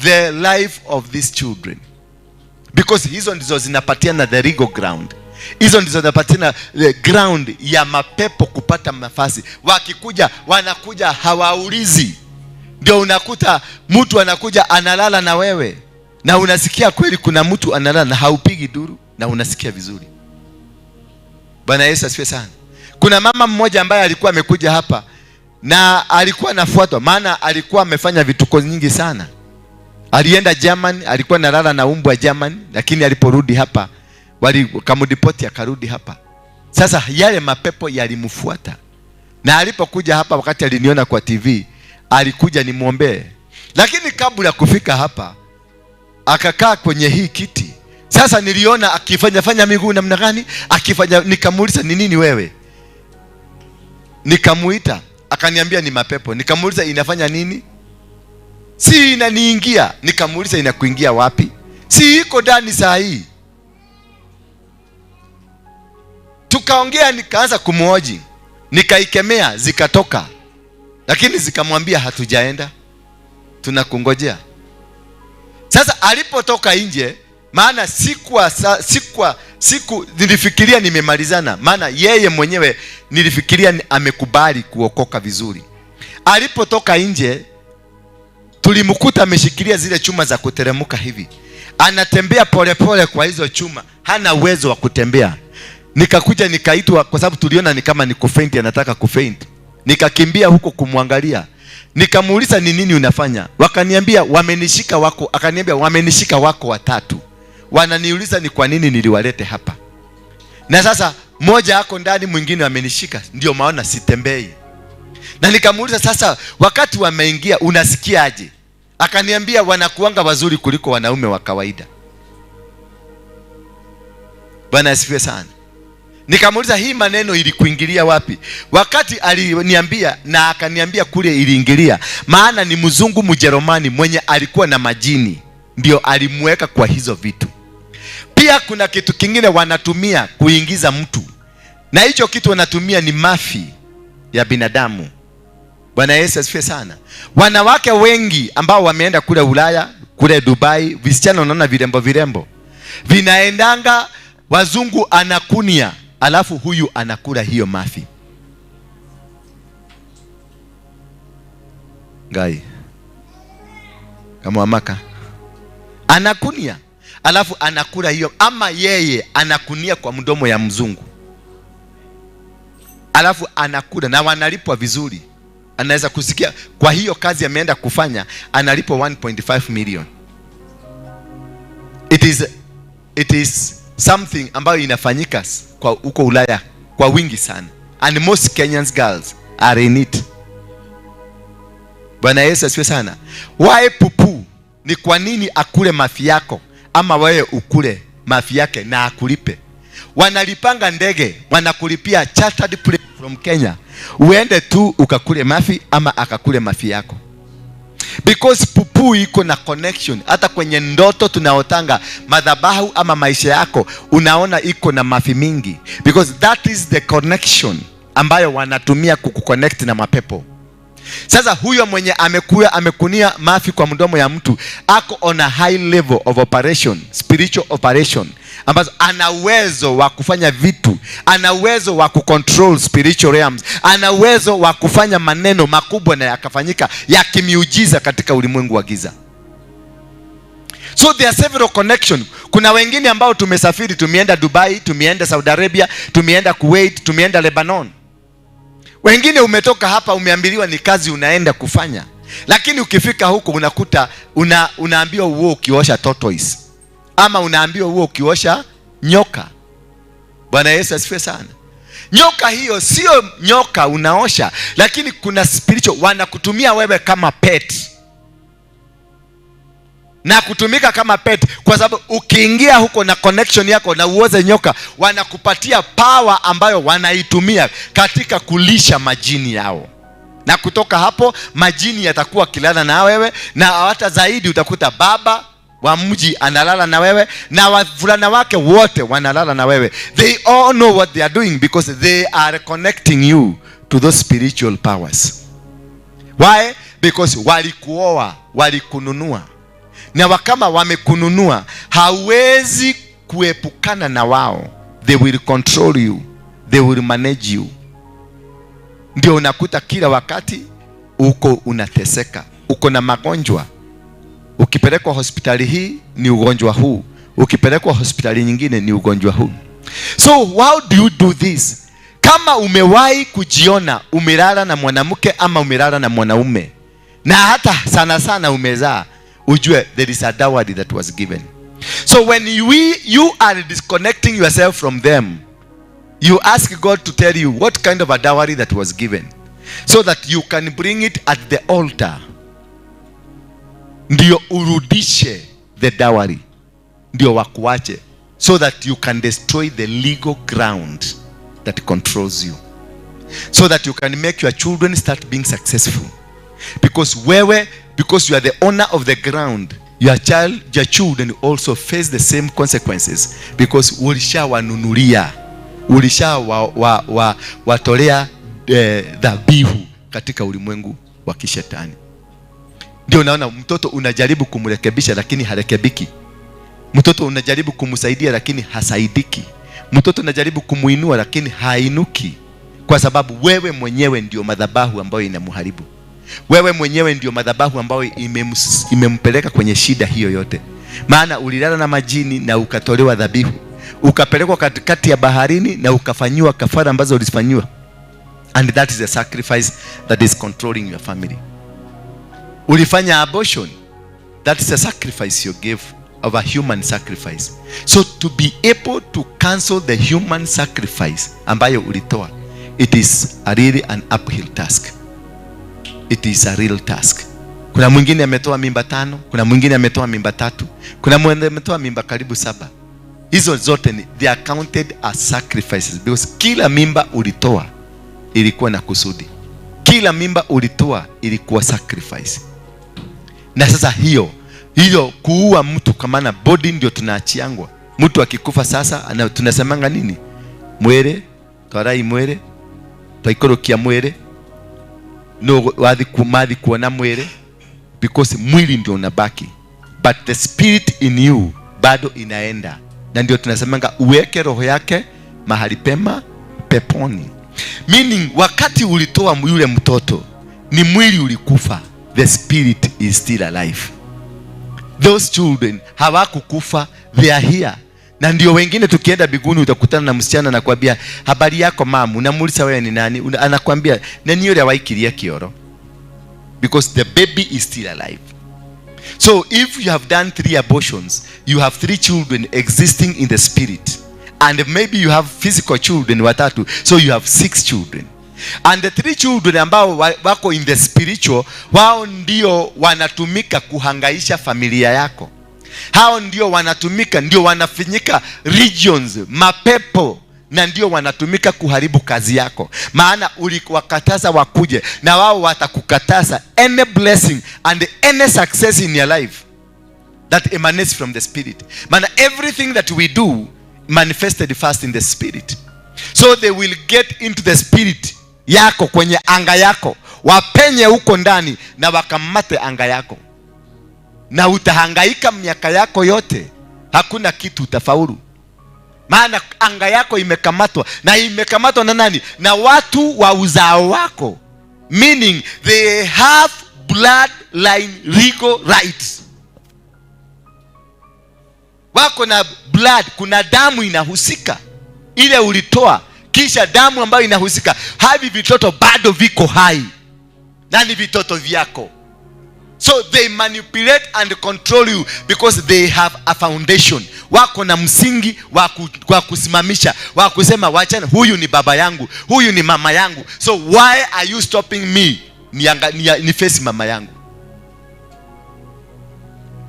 the life of these children. Because hizo ndizo zinapatiana the legal ground. Hizo ndizo zinapatiana the ground ya mapepo kupata nafasi. Wakikuja, wanakuja hawaulizi. Ndio unakuta mtu anakuja analala na wewe, na unasikia kweli kuna mtu analala na haupigi duru na unasikia vizuri. Bwana Yesu asifiwe sana. Kuna mama mmoja ambaye alikuwa amekuja hapa na alikuwa anafuatwa, maana alikuwa amefanya vituko nyingi sana. Alienda German, alikuwa analala na umbwa German, lakini aliporudi hapa walikamdipoti akarudi hapa. Sasa yale mapepo yalimfuata. Na alipokuja hapa, wakati aliniona kwa TV, alikuja nimwombee. Lakini kabla kufika hapa akakaa kwenye hii kiti. Sasa niliona akifanya miguu namna gani, akifanya, nikamuuliza ni nini wewe? Nikamuita, akaniambia ni mapepo. Nikamuuliza inafanya nini? Si inaniingia. Nikamuuliza inakuingia wapi? Si iko ndani saa hii. Tukaongea, nikaanza kumuoji, nikaikemea, zikatoka. Lakini zikamwambia hatujaenda, tunakungojea. Sasa alipotoka nje, maana siku nilifikiria nimemalizana, maana yeye mwenyewe nilifikiria amekubali kuokoka vizuri. Alipotoka nje, tulimkuta ameshikilia zile chuma za kuteremuka hivi. Anatembea polepole kwa hizo chuma, hana uwezo wa kutembea. Nikakuja nikaitwa, kwa sababu tuliona ni kama ni kufaint, anataka kufaint. Nikakimbia huko kumwangalia. Nikamuuliza ni nini unafanya? Wakaniambia wamenishika wako, akaniambia wamenishika wako watatu. Wananiuliza ni kwa nini niliwalete hapa. Na sasa mmoja hako ndani, mwingine wamenishika, ndio maana sitembei. Na nikamuuliza sasa wakati wameingia unasikiaje? Akaniambia wanakuanga wazuri kuliko wanaume wa kawaida. Bwana asifiwe sana. Nikamuuliza hii maneno ilikuingilia wapi? Wakati aliniambia, na akaniambia kule iliingilia, maana ni mzungu Mjerumani mwenye alikuwa na majini ndio alimweka kwa hizo vitu. Pia kuna kitu kingine wanatumia kuingiza mtu, na hicho kitu wanatumia ni mafi ya binadamu. Bwana Yesu asifiwe sana. Wanawake wengi ambao wameenda kule Ulaya, kule Dubai, visichana unaona virembo vinaendanga, wazungu anakunia, alafu huyu anakula hiyo mafi. Ngai kama wamaka anakunia, alafu anakula hiyo, ama yeye anakunia kwa mdomo ya mzungu, alafu anakula, na wanalipwa vizuri. Anaweza kusikia kwa hiyo kazi ameenda kufanya, analipwa 1.5 million. It is something ambayo inafanyika kwa huko Ulaya kwa wingi sana, and most Kenyans girls are in it. Bwana Yesu asifiwe sana. Wae pupu ni kwa nini akule mafi yako, ama wewe ukule mafi yake na akulipe? Wanalipanga ndege, wanakulipia chartered plane from Kenya, uende tu ukakule mafi ama akakule mafi yako. Because pupu iko na connection. Hata kwenye ndoto tunaotanga madhabahu ama maisha yako, unaona iko na mafi mingi, because that is the connection ambayo wanatumia kukuconnect na mapepo. Sasa huyo mwenye amekunia mafi kwa mdomo ya mtu ako on a high level of operation, spiritual operation, ambazo ana uwezo wa kufanya vitu, ana uwezo wa kucontrol spiritual realms, ana uwezo wa kufanya maneno makubwa na yakafanyika ya kimiujiza katika ulimwengu wa giza. So there are several connection. Kuna wengine ambao tumesafiri, tumeenda Dubai, tumeenda Saudi Arabia, tumeenda Kuwait, tumeenda Lebanon. Wengine umetoka hapa umeambiliwa ni kazi unaenda kufanya, lakini ukifika huko unakuta unaambiwa uwe ukiosha tortoise, ama unaambiwa uwe ukiosha nyoka. Bwana Yesu asifiwe sana. Nyoka hiyo sio nyoka unaosha, lakini kuna spiritual wanakutumia wewe kama pet. Na kutumika kama pet kwa sababu ukiingia huko na connection yako na uoze nyoka, wanakupatia power ambayo wanaitumia katika kulisha majini yao. Na kutoka hapo majini yatakuwa kilala na wewe, na hata zaidi utakuta baba wa mji analala na wewe na wavulana wake wote wanalala na wewe. They all know what they are doing because they are connecting you to those spiritual powers. Why? Because walikuoa, walikununua. Na kama wamekununua, hawezi kuepukana na wao. They will control you, they will manage you. Ndio unakuta kila wakati uko unateseka, uko na magonjwa. Ukipelekwa hospitali hii ni ugonjwa huu, ukipelekwa hospitali nyingine ni ugonjwa huu. So how do you do this? Kama umewahi kujiona umelala na mwanamke ama umelala na mwanaume, na hata sana sana umezaa, ujue there is a dowry that was given. So when you are disconnecting yourself from them, you ask God to tell you what kind of a dowry that was given, so that you can bring it at the altar. Ndio urudishe the dowry, ndio wakuache, so that you can destroy the legal ground that controls you, so that you can make your children start being successful. Because you are the owner of the ground, your children also face the same consequences, because ulishawanunulia, watolea dhabihu katika ulimwengu wa kishetani. Ndio unaona mtoto unajaribu kumrekebisha lakini harekebiki. Mtoto unajaribu kumsaidia lakini hasaidiki. Mtoto unajaribu kumuinua lakini hainuki, kwa sababu wewe mwenyewe ndio madhabahu ambayo inamharibu. Wewe mwenyewe ndio madhabahu ambayo imempeleka kwenye shida hiyo yote. Maana ulilala na majini na ukatolewa dhabihu, ukapelekwa katikati ya baharini na ukafanywa kafara ambazo ulifanywa. And that is a sacrifice that is controlling your family. Ulifanya abortion, that is a sacrifice you gave, of a human sacrifice. So to be able to cancel the human sacrifice ambayo ulitoa, it is really an uphill task. It is a real task. Kuna mwingine ametoa mimba 5, kuna mwingine ametoa mimba 3, kuna mwingine ametoa mimba karibu 7. Hizo zote they are counted as sacrifices, because kila mimba ulitoa ilikuwa na kusudi. Kila mimba ulitoa ilikuwa sacrifice. Na sasa hiyo kuua mtu, kama na body ndio tunaachiangwa. Mtu akikufa sasa tunasemanga nini? Mwere, twarai mwere, twaikorokia mwere, no wathi kuona mwere, because mwili ndio unabaki, but the spirit in you bado inaenda. Na ndio tunasemanga uweke roho yake mahali pema peponi. Meaning wakati ulitoa yule mtoto ni mwili ulikufa, the spirit is still alive. Those children hawakukufa, they are here. Na ndio wengine tukienda biguni utakutana na msichana na kuambia habari yako mamu, unamuuliza wewe ni nani, anakuambia nani yule waikilia kioro, because the baby is still alive. So if you have done 3 abortions, you have 3 children existing in the spirit, and maybe you have physical children 3, so you have 6 children. And the 3 children ambao wako in the spiritual, wao ndio wanatumika kuhangaisha familia yako. Hao ndio wanatumika, ndio wanafinyika regions, mapepo, na ndio wanatumika kuharibu kazi yako. Maana uliwakataza wakuje, na wao watakukataza any blessing and any success in your life that emanates from the spirit. Maana everything that we do manifested first in the spirit. So they will get into the spirit yako, kwenye anga yako, wapenye huko ndani na wakamate anga yako, na utahangaika miaka yako yote, hakuna kitu utafaulu. Maana anga yako imekamatwa, na imekamatwa na nani? Na watu wa uzao wako, meaning they have bloodline legal rights. Wako na blood, kuna damu inahusika ile ulitoa, kisha damu ambayo inahusika. Havi vitoto bado viko hai na ni vitoto vyako, so they manipulate and control you because they have a foundation. Wako na msingi wa kusimamisha, wa kusema wachana, huyu ni baba yangu, huyu ni mama yangu, so why are you stopping me ni face mama yangu?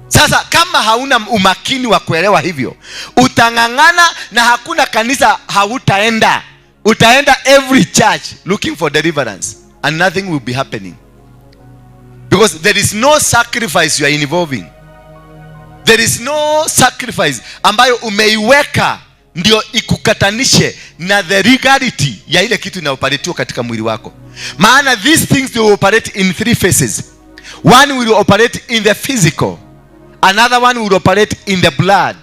Sasa kama hauna umakini wa kuelewa hivyo, utangangana na hakuna kanisa hautaenda. Utaenda every church looking for deliverance and nothing will be happening, because there is no sacrifice you are involving. There is no sacrifice ambayo umeiweka ndio ikukatanishe na the legality ya ile kitu inaoperatiwa katika mwili wako. Maana these things they will operate in 3 phases. One will operate in the physical, another one will operate in the blood,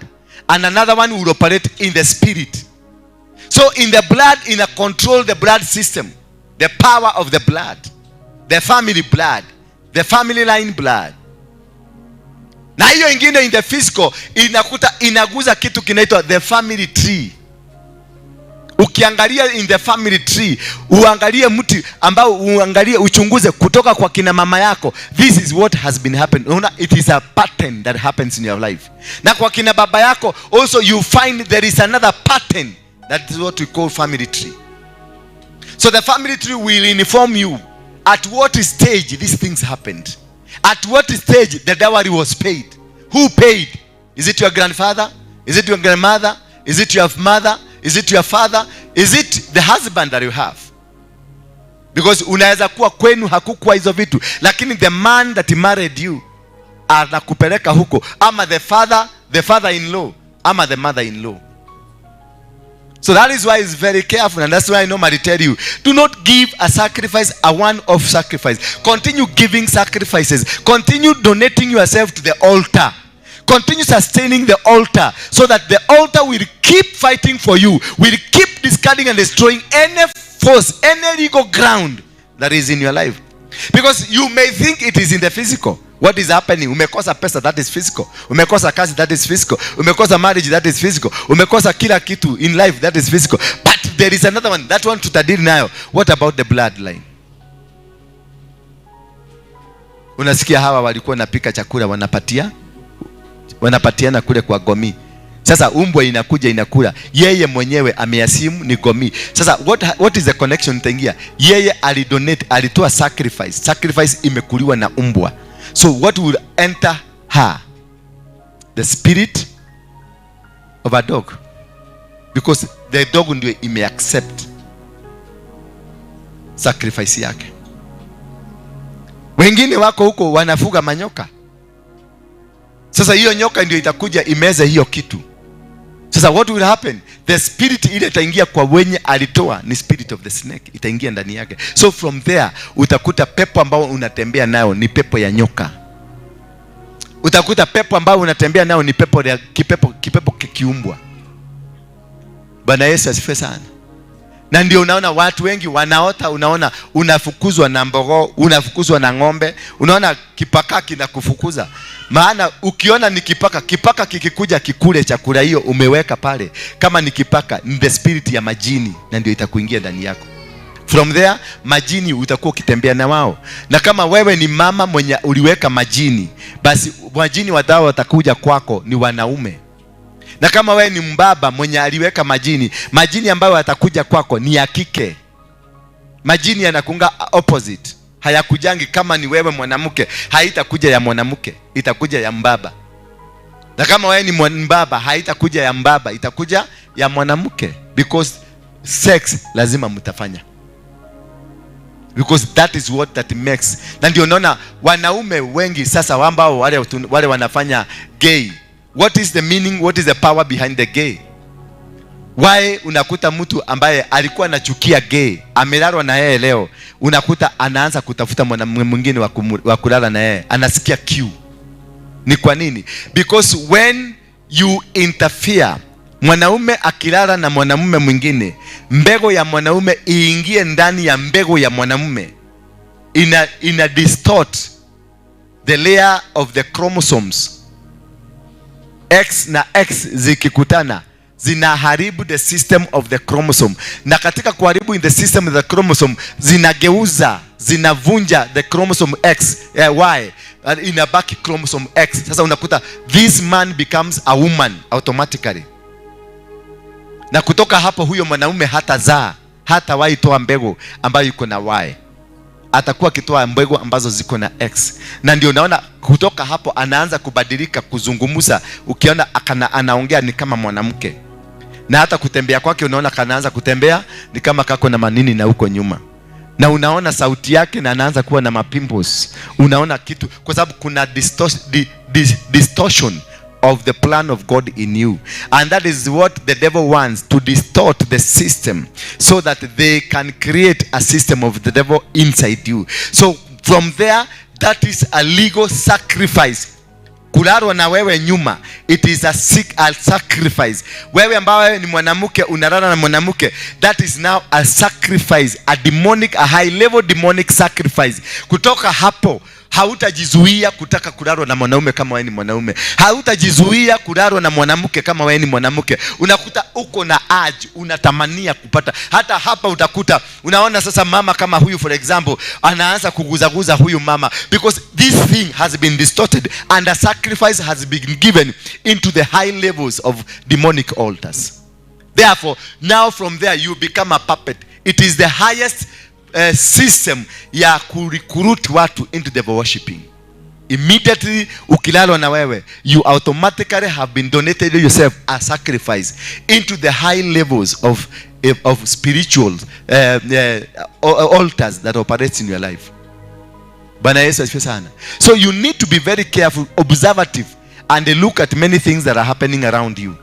and another one will operate in the spirit. So in the blood, control the blood system, the power of the blood, the family blood, the family line blood. Na hiyo ingine in the physical inaguza kitu kinaitwa the family tree. Ukiangalia in the family tree, uangalie mti ambao uchunguze kutoka kwa kina mama yako, this is what has been happening. Unaona, it is a pattern that happens in your life. Na kwa kina baba yako also you find there is another pattern. That is what we call family tree. So the family tree will inform you at what stage these things happened. At what stage the dowry was paid. Who paid? Is it your grandfather? Is it your grandmother? Is it your mother? Is it your father? Is it the husband that you have? Because unaweza kuwa kwenu hakukuwa hizo vitu, lakini the man that married you anakupeleka huko, ama the father-in-law, ama the mother-in-law. So that is why it's very careful, and that's why I normally tell you, do not give a sacrifice a one-off sacrifice. Continue giving sacrifices. Continue donating yourself to the altar. Continue sustaining the altar, so that the altar will keep fighting for you, will keep discarding and destroying any force, any legal ground that is in your life. Because you may think it is in the physical. What is happening? Umekosa pesa, that is physical. Umekosa kazi, that is physical. Umekosa marriage, that is physical. Umekosa kila kitu in life, that is physical. But there is another one, that one tutadili nayo. What about the bloodline? Unasikia hawa walikuwa napika chakula wanapatiana kule kwa gomi. Sasa umbwa inakuja inakula. Yeye mwenyewe ameasimu ni gomi. Sasa what is the connection tengia? Yeye alidonate, alitoa sacrifice. Sacrifice imekuliwa na umbwa. So what will enter her? The spirit of a dog. Because the dog ndio imeaccept sacrifice yake. Wengine wako huko wanafuga manyoka. Sasa hiyo nyoka ndio itakuja imeze hiyo kitu. Sasa what will happen? The spirit ile itaingia kwa wenye alitoa, ni spirit of the snake, itaingia ndani yake. So from there utakuta pepo ambao unatembea nayo ni pepo ya nyoka. Utakuta pepo ambao unatembea nayo ni pepo ya kipepo kiumbwa. Bwana Yesu asifiwe sana. Na ndio unaona watu wengi wanaota, unaona unafukuzwa na mbogo, unafukuzwa na ng'ombe, unaona kipaka kinakufukuza. Maana ukiona ni kipaka kikikuja kikule chakula hiyo umeweka pale, kama ni kipaka, ni the spirit ya majini, na ndio itakuingia ndani yako. From there majini utakuwa ukitembea na wao. Na kama wewe ni mama mwenye uliweka majini, basi majini wadao watakuja kwako ni wanaume. Na kama wewe ni mbaba mwenye aliweka majini ambayo atakuja kwako ni ya kike. Majini yanakunga opposite. Hayakujangi kama ni wewe mwanamke, haitakuja ya mwanamke, itakuja ya mbaba. Na kama wewe ni mbaba, haitakuja ya mbaba, itakuja ya mwanamke, because sex lazima mtafanya. Because that is what that makes. Na ndio unaona wanaume wengi sasa ambao wale wanafanya gay. What is the meaning? What is the power behind the gay? Why unakuta mtu ambaye alikuwa anachukia gay, amelalwa na yeye leo, unakuta anaanza kutafuta mwanamume mwingine wa kulala na yeye, anasikia kiu. Ni kwa nini? Because when you interfere, mwanaume akilala na mwanamume mwingine, mbegu ya mwanaume iingie ndani ya mbegu ya mwanamume, ina distort the layer of the chromosomes. X na X zikikutana zinaharibu the system of the chromosome, na katika kuharibu in the system of the chromosome zinageuza, zinavunja the chromosome X, Y, inabaki chromosome X. Sasa unakuta this man becomes a woman automatically, na kutoka hapo huyo mwanaume hatazaa, hatawahi toa mbegu ambayo iko na Y, atakuwa akitoa mbegu ambazo ziko na X. Na ndio unaona kutoka hapo anaanza kubadilika, kuzungumza, ukiona anaongea ni kama mwanamke, na hata kutembea kwake unaona kanaanza kutembea ni kama kako na manini na huko nyuma, na unaona sauti yake na anaanza kuwa na mapimples. Unaona kitu, kwa sababu kuna distortion of the plan of God in you, and that is what the devil wants, to distort the system so that they can create a system of the devil inside you. So from there, that is a legal sacrifice. Kularwa na wewe nyuma, it is a sacrifice. Wewe ambaye ni mwanamke unalala na mwanamke, that is now a sacrifice, a demonic, a high level demonic sacrifice. Kutoka hapo hautajizuia kutaka kularwa na mwanaume kama wewe ni mwanaume. Hautajizuia kularwa na mwanamke kama wewe ni mwanamke. Unakuta uko na urge, unatamania kupata. Hata hapa utakuta, unaona sasa mama kama huyu for example, anaanza kuguzaguza huyu mama, because this thing has been distorted and a sacrifice has been given into the high levels of demonic altars. Therefore, now from there you become a puppet. It is the highest system ya kurecruit watu into the worshiping. Immediately ukilalwa na wewe, you automatically have been donated yourself a sacrifice into the high levels of spiritual altars that operates in your life. Bwana Yesu asifiwe sana. So you need to be very careful, observative, and look at many things that are happening around you,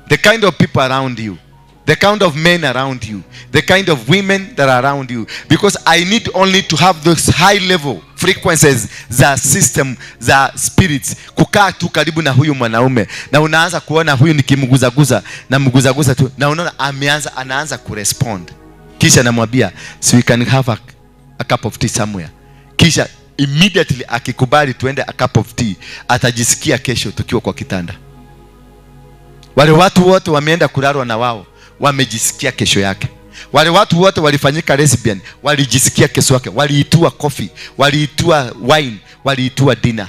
the kind of people around you, the kind of men around you, the kind of women that are around you, because I need only to have those high level frequencies za system za spirits kukaa tu karibu na huyu mwanaume, na unaanza kuona huyu nikimguzaguza na mguzaguza tu, na unaona anaanza kurespond. Kisha namwambia, so we can have a cup of tea somewhere. Kisha immediately akikubali tuende a cup of tea, atajisikia kesho tukiwa kwa kitanda. Wale watu wote wameenda kulalwa na wao, wamejisikia kesho yake. Wale watu wote walifanyika lesbian, walijisikia kesho yake, waliitua coffee, waliitua wine, waliitua dinner.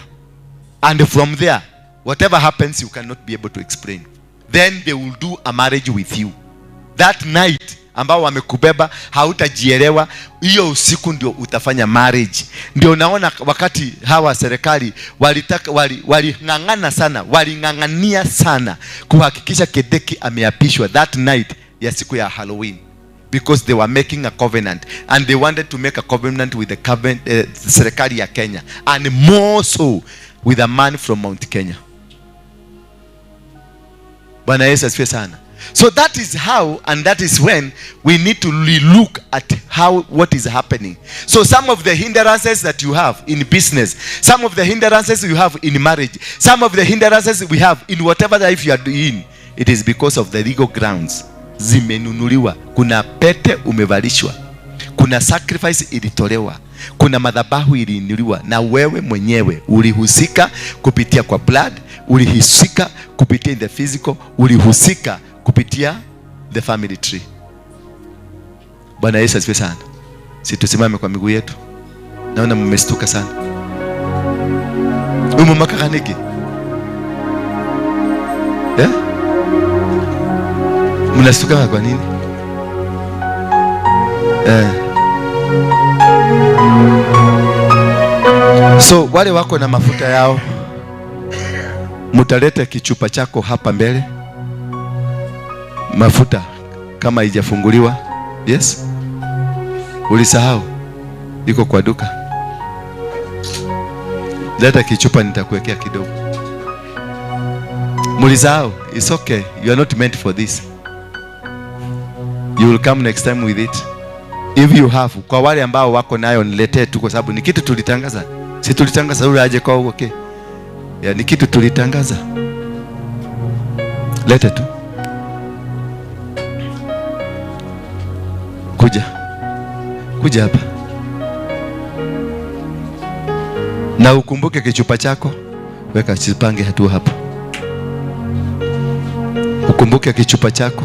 And from there, whatever happens you cannot be able to explain. Then they will do a marriage with you. That night ambao wamekubeba hautajielewa, hiyo usiku ndio utafanya marriage. Ndio naona wakati hawa serikali walingangana sana, walingangania sana kuhakikisha Kideki ameapishwa that night ya siku ya Halloween, because they were making a covenant and they wanted to make a covenant with the serikali ya Kenya, and more so with a man from Mount Kenya. Bwana Yesu asifiwe sana. So that is how, and that is when we need to look at what is happening. So some of the hindrances that you have in business, some of the hindrances you have in marriage, some of the hindrances we have in whatever life you are doing, it is because of the legal grounds. Zimenunuliwa, kuna pete umevalishwa, kuna sacrifice ilitolewa, kuna madhabahu iliinuliwa, na wewe mwenyewe ulihusika kupitia kwa blood, ulihusika kupitia in the physical, ulihusika kupitia the family tree. Bwana Yesu asifiwe sana. Tusimame kwa miguu yetu. Naona mmestuka sana. Umumaka kaniki. Mnastuka kwa nini? So wale wako na mafuta yao, mutalete kichupa chako hapa mbele. Mafuta kama haijafunguliwa. Yes? Ulisahau? Iko kwa duka. Leta kichupa nitakuwekea kidogo. Mulisahau? It's okay. You are not meant for this. You will come next time with it. If you have, kwa wale ambao wako nayo niletee tu, kwa sababu ni kitu tulitangaza. Si tulitangaza ule aje kwa okay. Ya ni kitu tulitangaza. Lete tu. Kuja hapa. Na ukumbuke kichupa chako, weka chipange hatua hapo. Ukumbuke kichupa chako.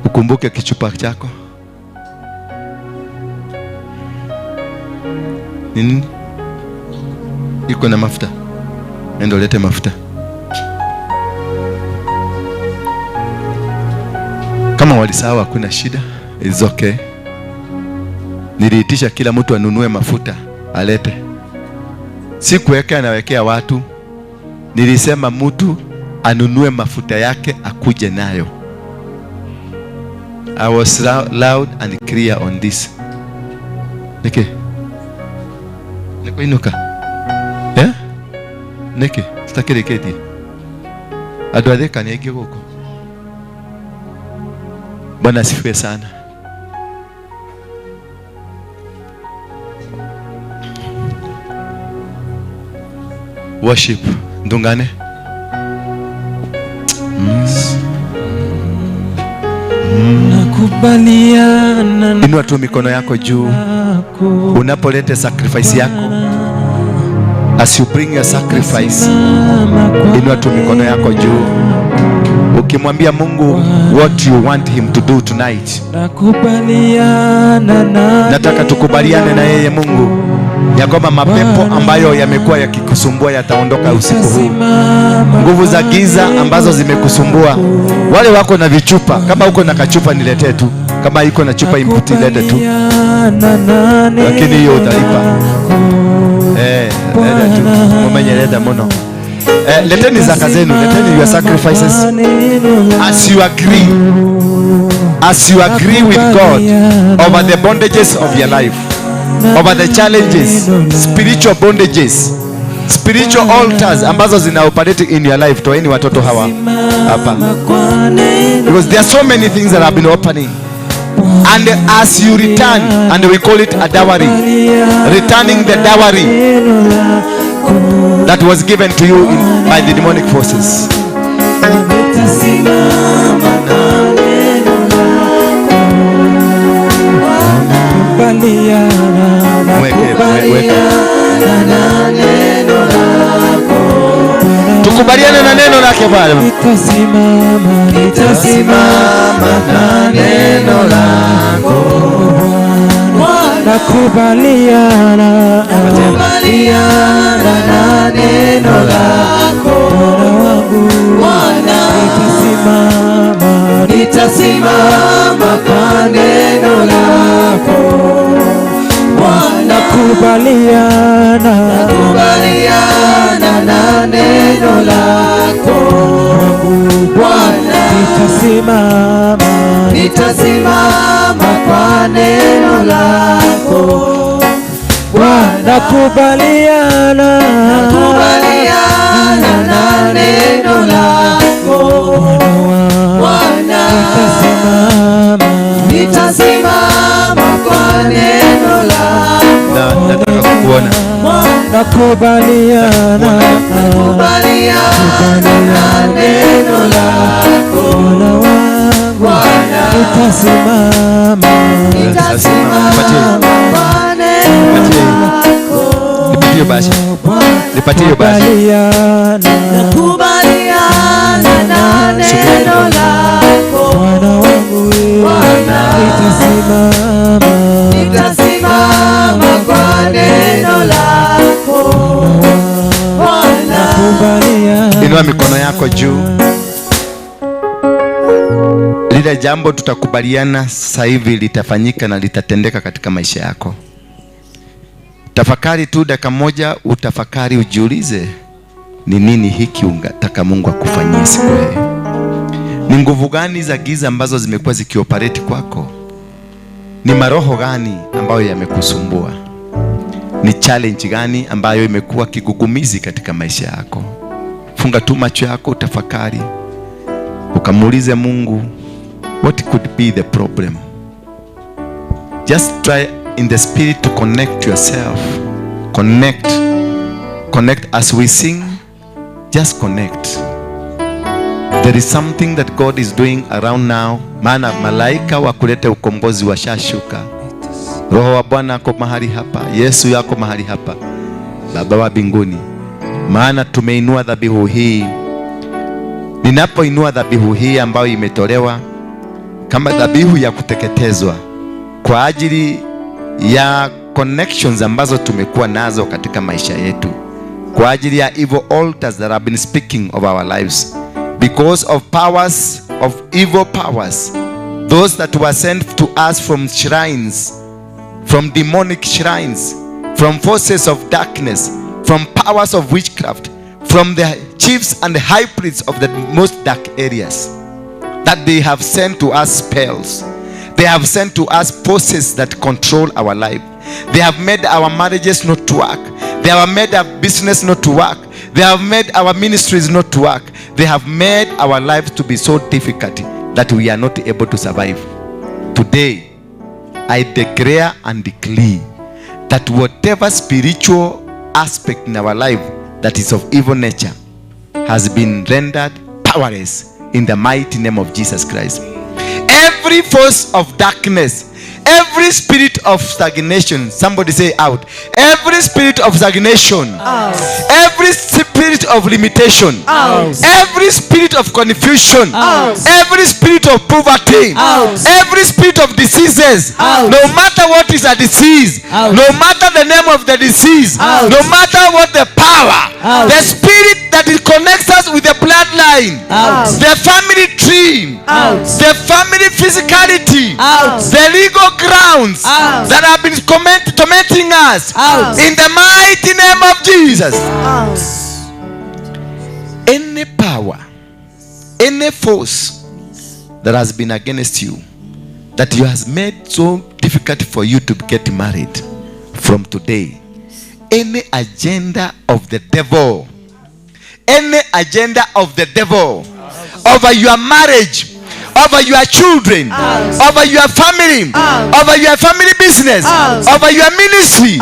Ukumbuke kichupa chako. Nini? Iko na mafuta. Ndio lete mafuta. Kama walisahau hakuna shida. It's okay. Niliitisha kila mtu anunue mafuta alete. Si kuweka anawekea watu. Nilisema mtu anunue mafuta yake akuje nayo. I was loud and clear on this. Niki inuka. Yeah? Niki stakiri keti. Adwade kanege huko. Bwana asifiwe sana. Worship. Ndungane. Nakubaliana. Inua tu mikono yako juu. Unapoleta sacrifice yako. As you bring your sacrifice, inua tu mikono yako juu. Ukimwambia Mungu what you want him to do tonight. Nataka tukubaliane na yeye Mungu ya kwamba mapepo ambayo yamekuwa yakikusumbua yataondoka usiku huu. Nguvu za giza ambazo zimekusumbua, wale wako na vichupa, kama uko na kachupa niletee tu, kama iko na chupa imputi lete tu, lakini hiyo utalipa. Lete tu, mwenye leta mono. Leteni zaka zenu, leteni your sacrifices. As you agree with God over the bondages of your life, over the challenges, spiritual bondages, spiritual altars ambazo zina operate in your life. Toeni watoto hawa hapa, because there are so many things that have been opening. And as you return, and we call it a dowry, returning the dowry that was given to you by the demonic forces. Tukubaliane na neno lake Bwana. Nitasimama na neno lako. Nakubaliana na neno lako. Nitasimama kwa neno lako. Nakubaliana na neno lako. Nitasimama kwa neno lako. Nakubaliana na neno lako. Nitasimama kwa neno lako. Nataka kukuona. Nakubaliana na neno lako. Nitasimama kwa neno lako. Nipatie basi. Nakubaliana na neno lako. Nitasimama kwa neno lako. Inua mikono yako juu. Lile jambo tutakubaliana sasa hivi litafanyika na litatendeka katika maisha yako. Tafakari tu dakika moja, utafakari, ujiulize ni nini hiki unataka Mungu akufanyie siku hii. Ni nguvu gani za giza ambazo zimekuwa zikioperate kwako? Ni maroho gani ambayo yamekusumbua? Ni challenge gani ambayo imekuwa kigugumizi katika maisha yako? Funga tu macho yako, utafakari, ukamuulize Mungu What could be the problem? Just try in the spirit to connect yourself. Connect as we sing. Just connect. There is something that God is doing around now. Maana malaika wa kuleta ukombozi washashuka. Roho wa Bwana ako mahali hapa. Yesu yako mahali hapa. Baba wa mbinguni, maana tumeinua dhabihu hii. Ninapoinua dhabihu hii ambayo imetolewa kama dhabihu ya kuteketezwa kwa ajili ya connections ambazo tumekuwa nazo katika maisha yetu, kwa ajili ya evil altars that have been speaking of our lives, because of powers of evil powers, those that were sent to us from shrines, from demonic shrines, from forces of darkness, from powers of witchcraft, from the chiefs and the high priests of the most dark areas, that they have sent to us spells. They have sent to us forces that control our life. They have made our marriages not to work. They have made our business not to work. They have made our ministries not to work. They have made our lives to be so difficult that we are not able to survive. Today, I declare and declare that whatever spiritual aspect in our life that is of evil nature has been rendered powerless in the mighty name of Jesus Christ. Every force of darkness, every spirit of stagnation, somebody say out. Every spirit of stagnation, out. Every spirit of limitation, out. Every spirit of confusion, out. Every spirit of poverty, out. Every spirit of diseases, out. No matter what is a disease, out. No matter the name of the disease, out. No matter what the power, out. The spirit that it connects us with the bloodline, out. The family tree, out. The family physicality, out. The legal grounds, out. That have been tormenting us, out. In the mighty name of Jesus, out. Any power, any force that has been against you, that you has made so difficult for you to get married, from today, any agenda of the devil, any agenda of the devil over your marriage, over your children, over your family, over your family business, over your ministry,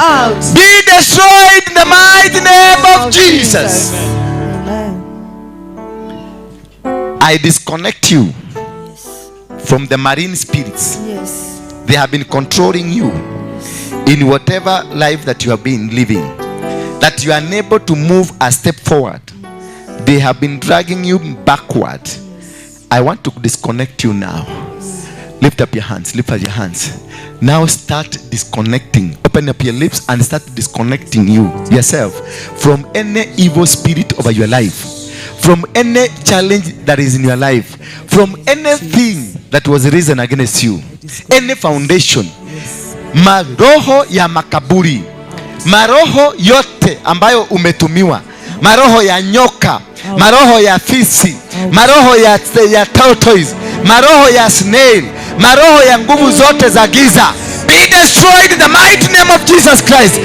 be destroyed in the mighty name of Jesus. I disconnect you from the marine spirits. They have been controlling you in whatever life that you have been living, that you are unable to move a step forward. They have been dragging you backward. I want to disconnect you now. Lift up your hands. Lift up your hands. Now start disconnecting. Open up your lips and start disconnecting yourself from any evil spirit over your life, from any challenge that is in your life, from anything that was risen against you, any foundation, maroho ya makaburi, maroho yote ambayo umetumiwa, maroho ya nyoka, maroho ya fisi, maroho ya tortoise, maroho ya snail, maroho ya nguvu zote za giza, be destroyed in the mighty name of Jesus Christ.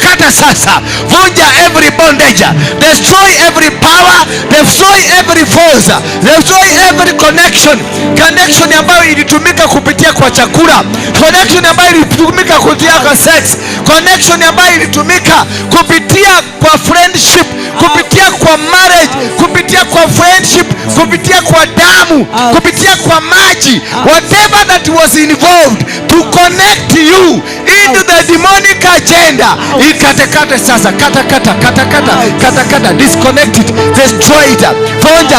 Kata sasa, vunja every bondage, destroy every power, destroy every force, destroy every connection ambayo ilitumika kupitia kwa chakula, connection ambayo ilitumika kupitia kwa sex, connection ambayo ilitumika kupitia kwa friendship, kupitia kwa marriage, kupitia kwa friendship, kupitia kwa damu, kupitia kwa maji, whatever that was involved to connect you into the demonic agenda. Ikatekate sasa, kata, disconnect it, destroy it,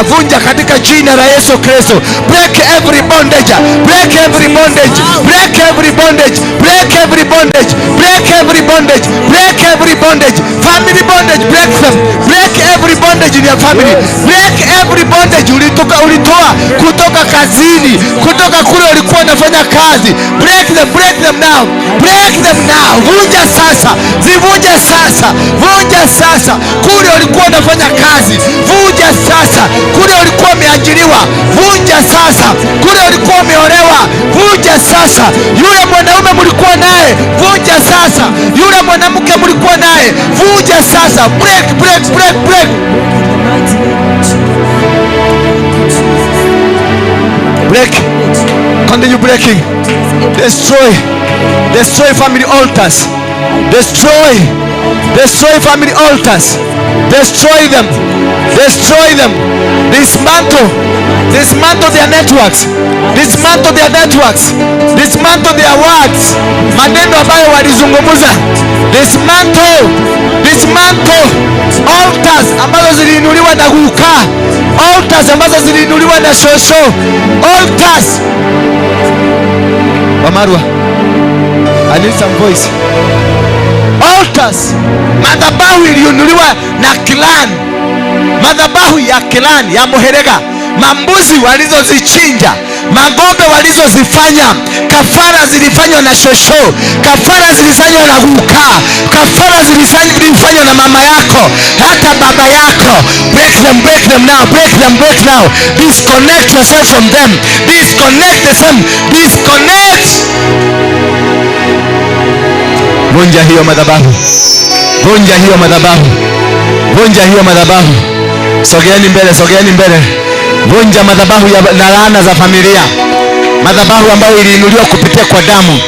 vunja katika jina la Yesu Kristo. Break every bondage, break every bondage, break every bondage, break every bondage, break every bondage, break every bondage, family bondage, break them, break every bondage in your family, break every bondage ulitoa kutoka kazini, kutoka kule ulikuwa unafanya kazi, break them now, break them now, vunja sasa, zivunja sasa, vunja sasa, kule ulikuwa unafanya kazi, vunja sasa, kule ulikuwa umeajiriwa, vunja sasa, kule ulikuwa umeolewa, vunja sasa, yule mwanaume mlikuwa naye, vunja sasa, yule mwanamke mlikuwa naye, vunja sasa, break. Break. Continue breaking. Destroy. Destroy family altars. Destroy. Destroy family altars. Destroy them. Destroy them. Dismantle. Dismantle their networks. Dismantle their networks. Dismantle their words. Maneno ambayo walizungumza. Dismantle. Dismantle. Altars ambazo ziliinuliwa na kukaa. Altars ambazo ziliinuliwa na shosho. Altars. Wamarwa, I need some voice. Altars. Madhabahu iliinuliwa na clan. Madhabahu ya clan ya Muherega. Mambuzi walizozichinja, magombe walizozifanya, kafara zilifanywa na shosho, kafara zilifanywa na kukaa, kafara zilifanywa na mama yako, hata baba yako. Break them, break them now, break them, break now. Disconnect yourself from them. Disconnect them. Disconnect. Vunja hiyo madhabahu. Vunja hiyo madhabahu. Vunja hiyo madhabahu. Sogeeni mbele, sogeeni mbele. Vunja madhabahu na laana za familia. Madhabahu ambayo iliinuliwa kupitia kwa damu.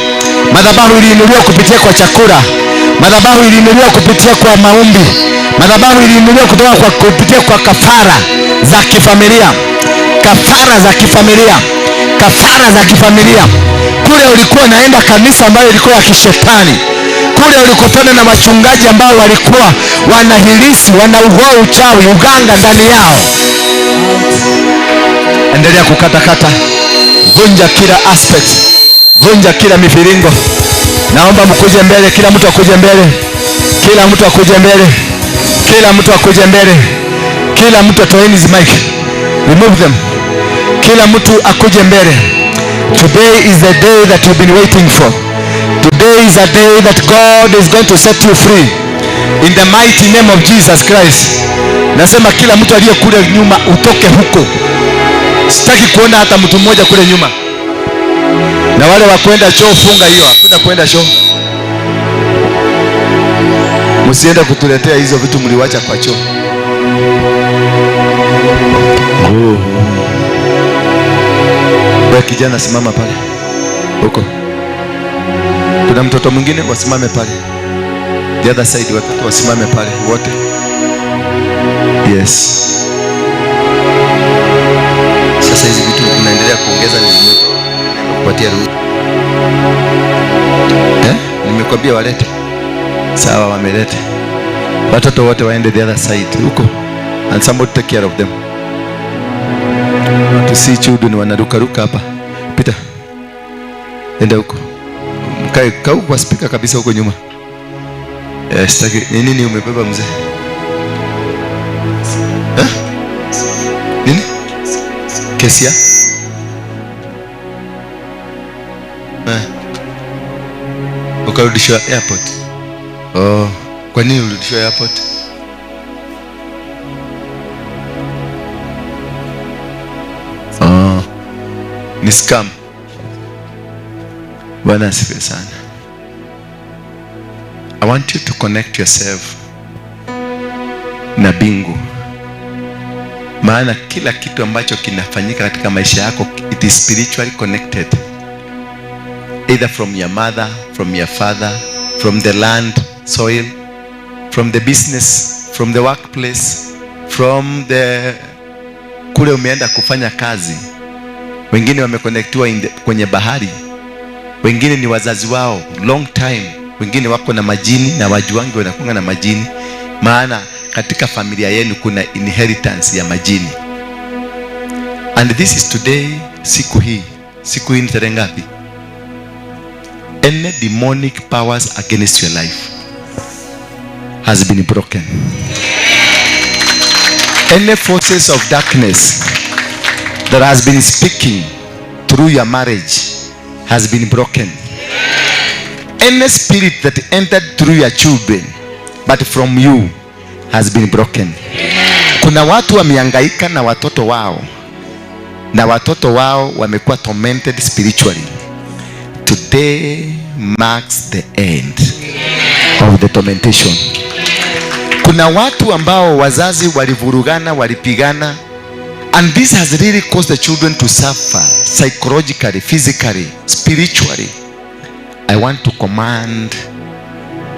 Madhabahu iliinuliwa kupitia kwa chakula. Madhabahu iliinuliwa kupitia kwa maombi. Madhabahu iliinuliwa kupitia kwa kafara za kifamilia. Kafara za kifamilia. Kafara za kifamilia. Kule ulikuwa naenda kanisa ambayo ilikuwa ya kishetani. Kule ulikutana na wachungaji ambao walikuwa wanahilisi, wanaugoa uchawi, uganga ndani yao. Endelea kukatakata. Vunja kila aspect. Vunja kila miviringo. Naomba mkuje mbele, kila mtu akuje mbele. Kila mtu akuje mbele. Kila mtu akuje mbele. Kila mtu atoeni hizo mic. Remove them. Kila mtu akuje mbele. Today is the day that you've been waiting for. Today is a day that God is going to set you free. In the mighty name of Jesus Christ. Nasema kila mtu aliye kule nyuma utoke huko. Sitaki kuona hata mtu mmoja kule nyuma. Na wale wa kwenda choo, funga hiyo. Hakuna kwenda choo. Msiende kutuletea hizo vitu mliwacha kwa choo. Wewe kijana simama pale. Huko. Kuna mtoto mwingine wasimame pale. The other side, watoto wasimame pale wote. Yes. Sasa hizi vitu unaendelea kuongeza nimekupatia ruhusa. Nimekwambia walete. Sawa, wamelete. Watoto wote waende the other side huko. And somebody take care of them. To see children wanaruka ruka hapa. Pita. Enda huko. Kaa kwa speaker kabisa huko nyuma. Sitaki nini umebeba mzee? Nini? Kesi ya? Ukarudishwa airport. Oh, kwa nini ulirudishwa airport? Oh, ni scam. Bwana asifiwe sana. I want you to connect yourself na bingu. Maana kila kitu ambacho kinafanyika katika maisha yako, it is spiritually connected. Either from your mother, from your father, from the land, soil, from the business, from the workplace, from the kule umeenda kufanya kazi. Wengine wameconnectiwa kwenye bahari. Wengine ni wazazi wao long time. Wengine wako na majini na wajuangi wanakunga na majini. Maana katika familia yenu kuna inheritance ya majini. And this is today, siku hii. Siku hii ni tarehe ngapi? Any demonic powers against your life has been broken. Any forces of darkness that has been speaking through your marriage has been broken. Any spirit that entered through your children but from you has been broken. Kuna watu wamehangaika na watoto wao, na watoto wao wamekuwa tormented spiritually. Today marks the end of the tormentation. Kuna watu ambao wazazi walivurugana, walipigana, and this has really caused the children to suffer psychologically, physically, spiritually, I want to command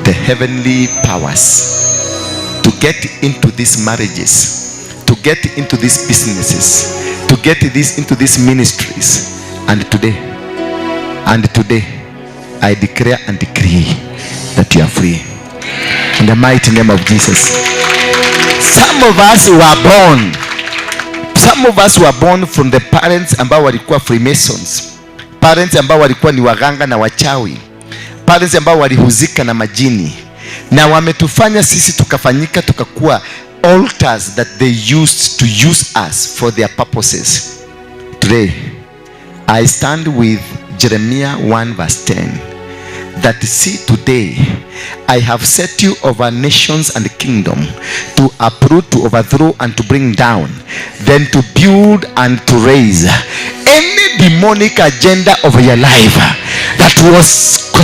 the heavenly powers to get into these marriages, to get into these businesses, to get into these ministries. And today, I declare and decree that you are free. In the mighty name of Jesus. Some of us were born from the parents ambao walikuwa Freemasons, parents ambao walikuwa ni waganga na wachawi, parents ambao walihuzika na majini, na wametufanya sisi tukakuwa altars that they used to use us for their purposes. Today, I stand with Jeremiah 1 verse 10. That see, today I have set you over nations and kingdom, to uproot, to overthrow, and to bring down, then to build and to raise. Any demonic agenda of your life that was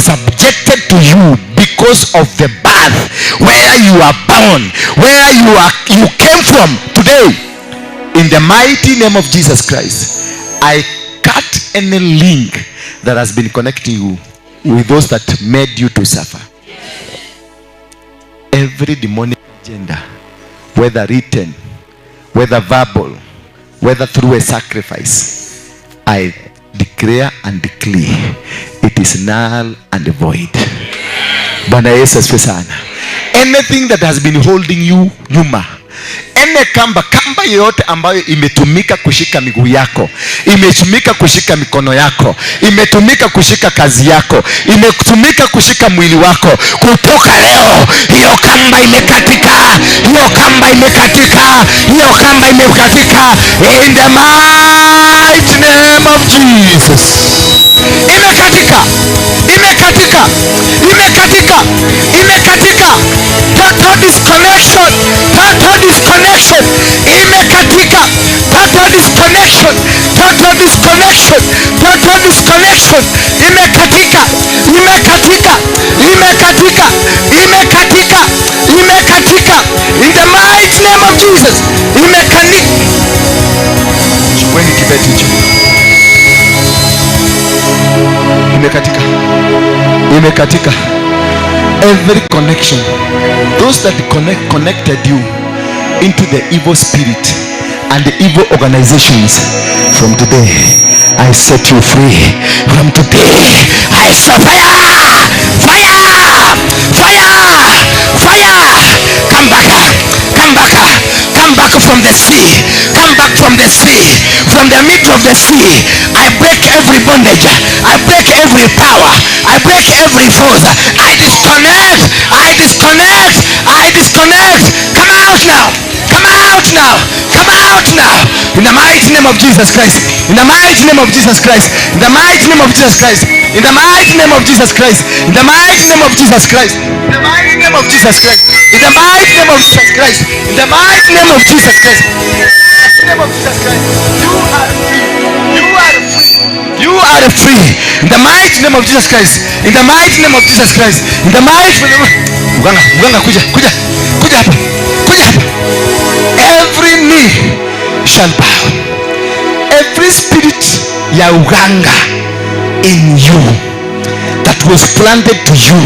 subjected to you because of the birth, where you are born, where you came from, today, in the mighty name of Jesus Christ, I cut any link that has been connecting you with those that made you to suffer. Every demonic agenda, whether written, whether verbal, whether through a sacrifice, I declare and declare it is null and void. Bwana Yesu asifiwe sana. Anything that has been holding you nyuma, ene kamba yoyote ambayo imetumika kushika miguu yako, imetumika kushika mikono yako, imetumika kushika kazi yako, imetumika kushika mwili wako, kutoka leo hiyo kamba imekatika, hiyo kamba imekatika, hiyo kamba imekatika, in the mighty name of Jesus. Imekatika, imekatika, imekatika, imekatika. Total disconnection, total disconnection, imekatika. Total disconnection, total disconnection, total disconnection, imekatika, imekatika, imekatika, imekatika, imekatika. In the mighty name of Jesus, imekatika. Chukueni kibeti juu. Imekatika, imekatika. Every connection, those that connected you into the evil spirit and the evil organizations, from today I set you free. From today I saw fire, fire, fire, fire. Come back, come back, come back from the sea, come back from the sea, from the middle of the sea. I break every bondage, I break every power, I break every force. I disconnect, I disconnect, I disconnect. Come out now, come out now, come out now. In the mighty name of Jesus Christ, in the mighty name of Jesus Christ, in the mighty name of Jesus Christ, in the mighty name of Jesus Christ, in the mighty name of Jesus Christ, in the mighty name of Jesus Christ, in the mighty name of Jesus Christ, in the mighty name of Jesus Christ, in the name of Jesus Christ. You are free, you are free, you are free. In the mighty name of Jesus Christ, in the mighty name of Jesus Christ, in the mighty name of Muganga, kuja hapa, kuja hapa. Every knee shall bow, every spirit ya uganga in you that was planted to you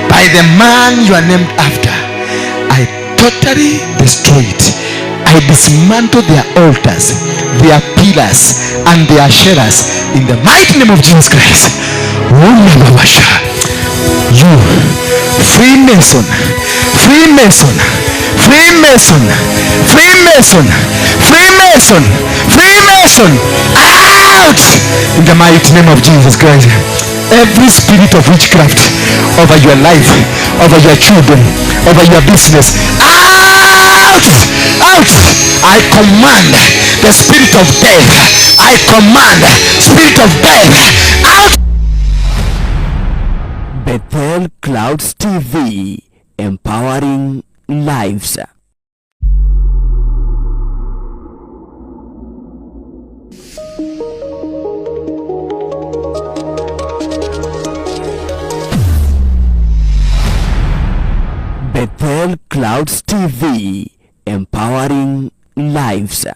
by the man you are named after, I totally destroy it. I dismantle their altars, their pillars, and their asherahs in the mighty name of Jesus Christ. You, Freemason, Freemason, Freemason, Freemason, Freemason, Freemason, out in the mighty name of Jesus Christ. Every spirit of witchcraft over your life, over your children, over your business, out, out. I command the spirit of death, I command spirit of death out. Bethel Clouds TV, empowering lives. Bethel Clouds TV, empowering lives.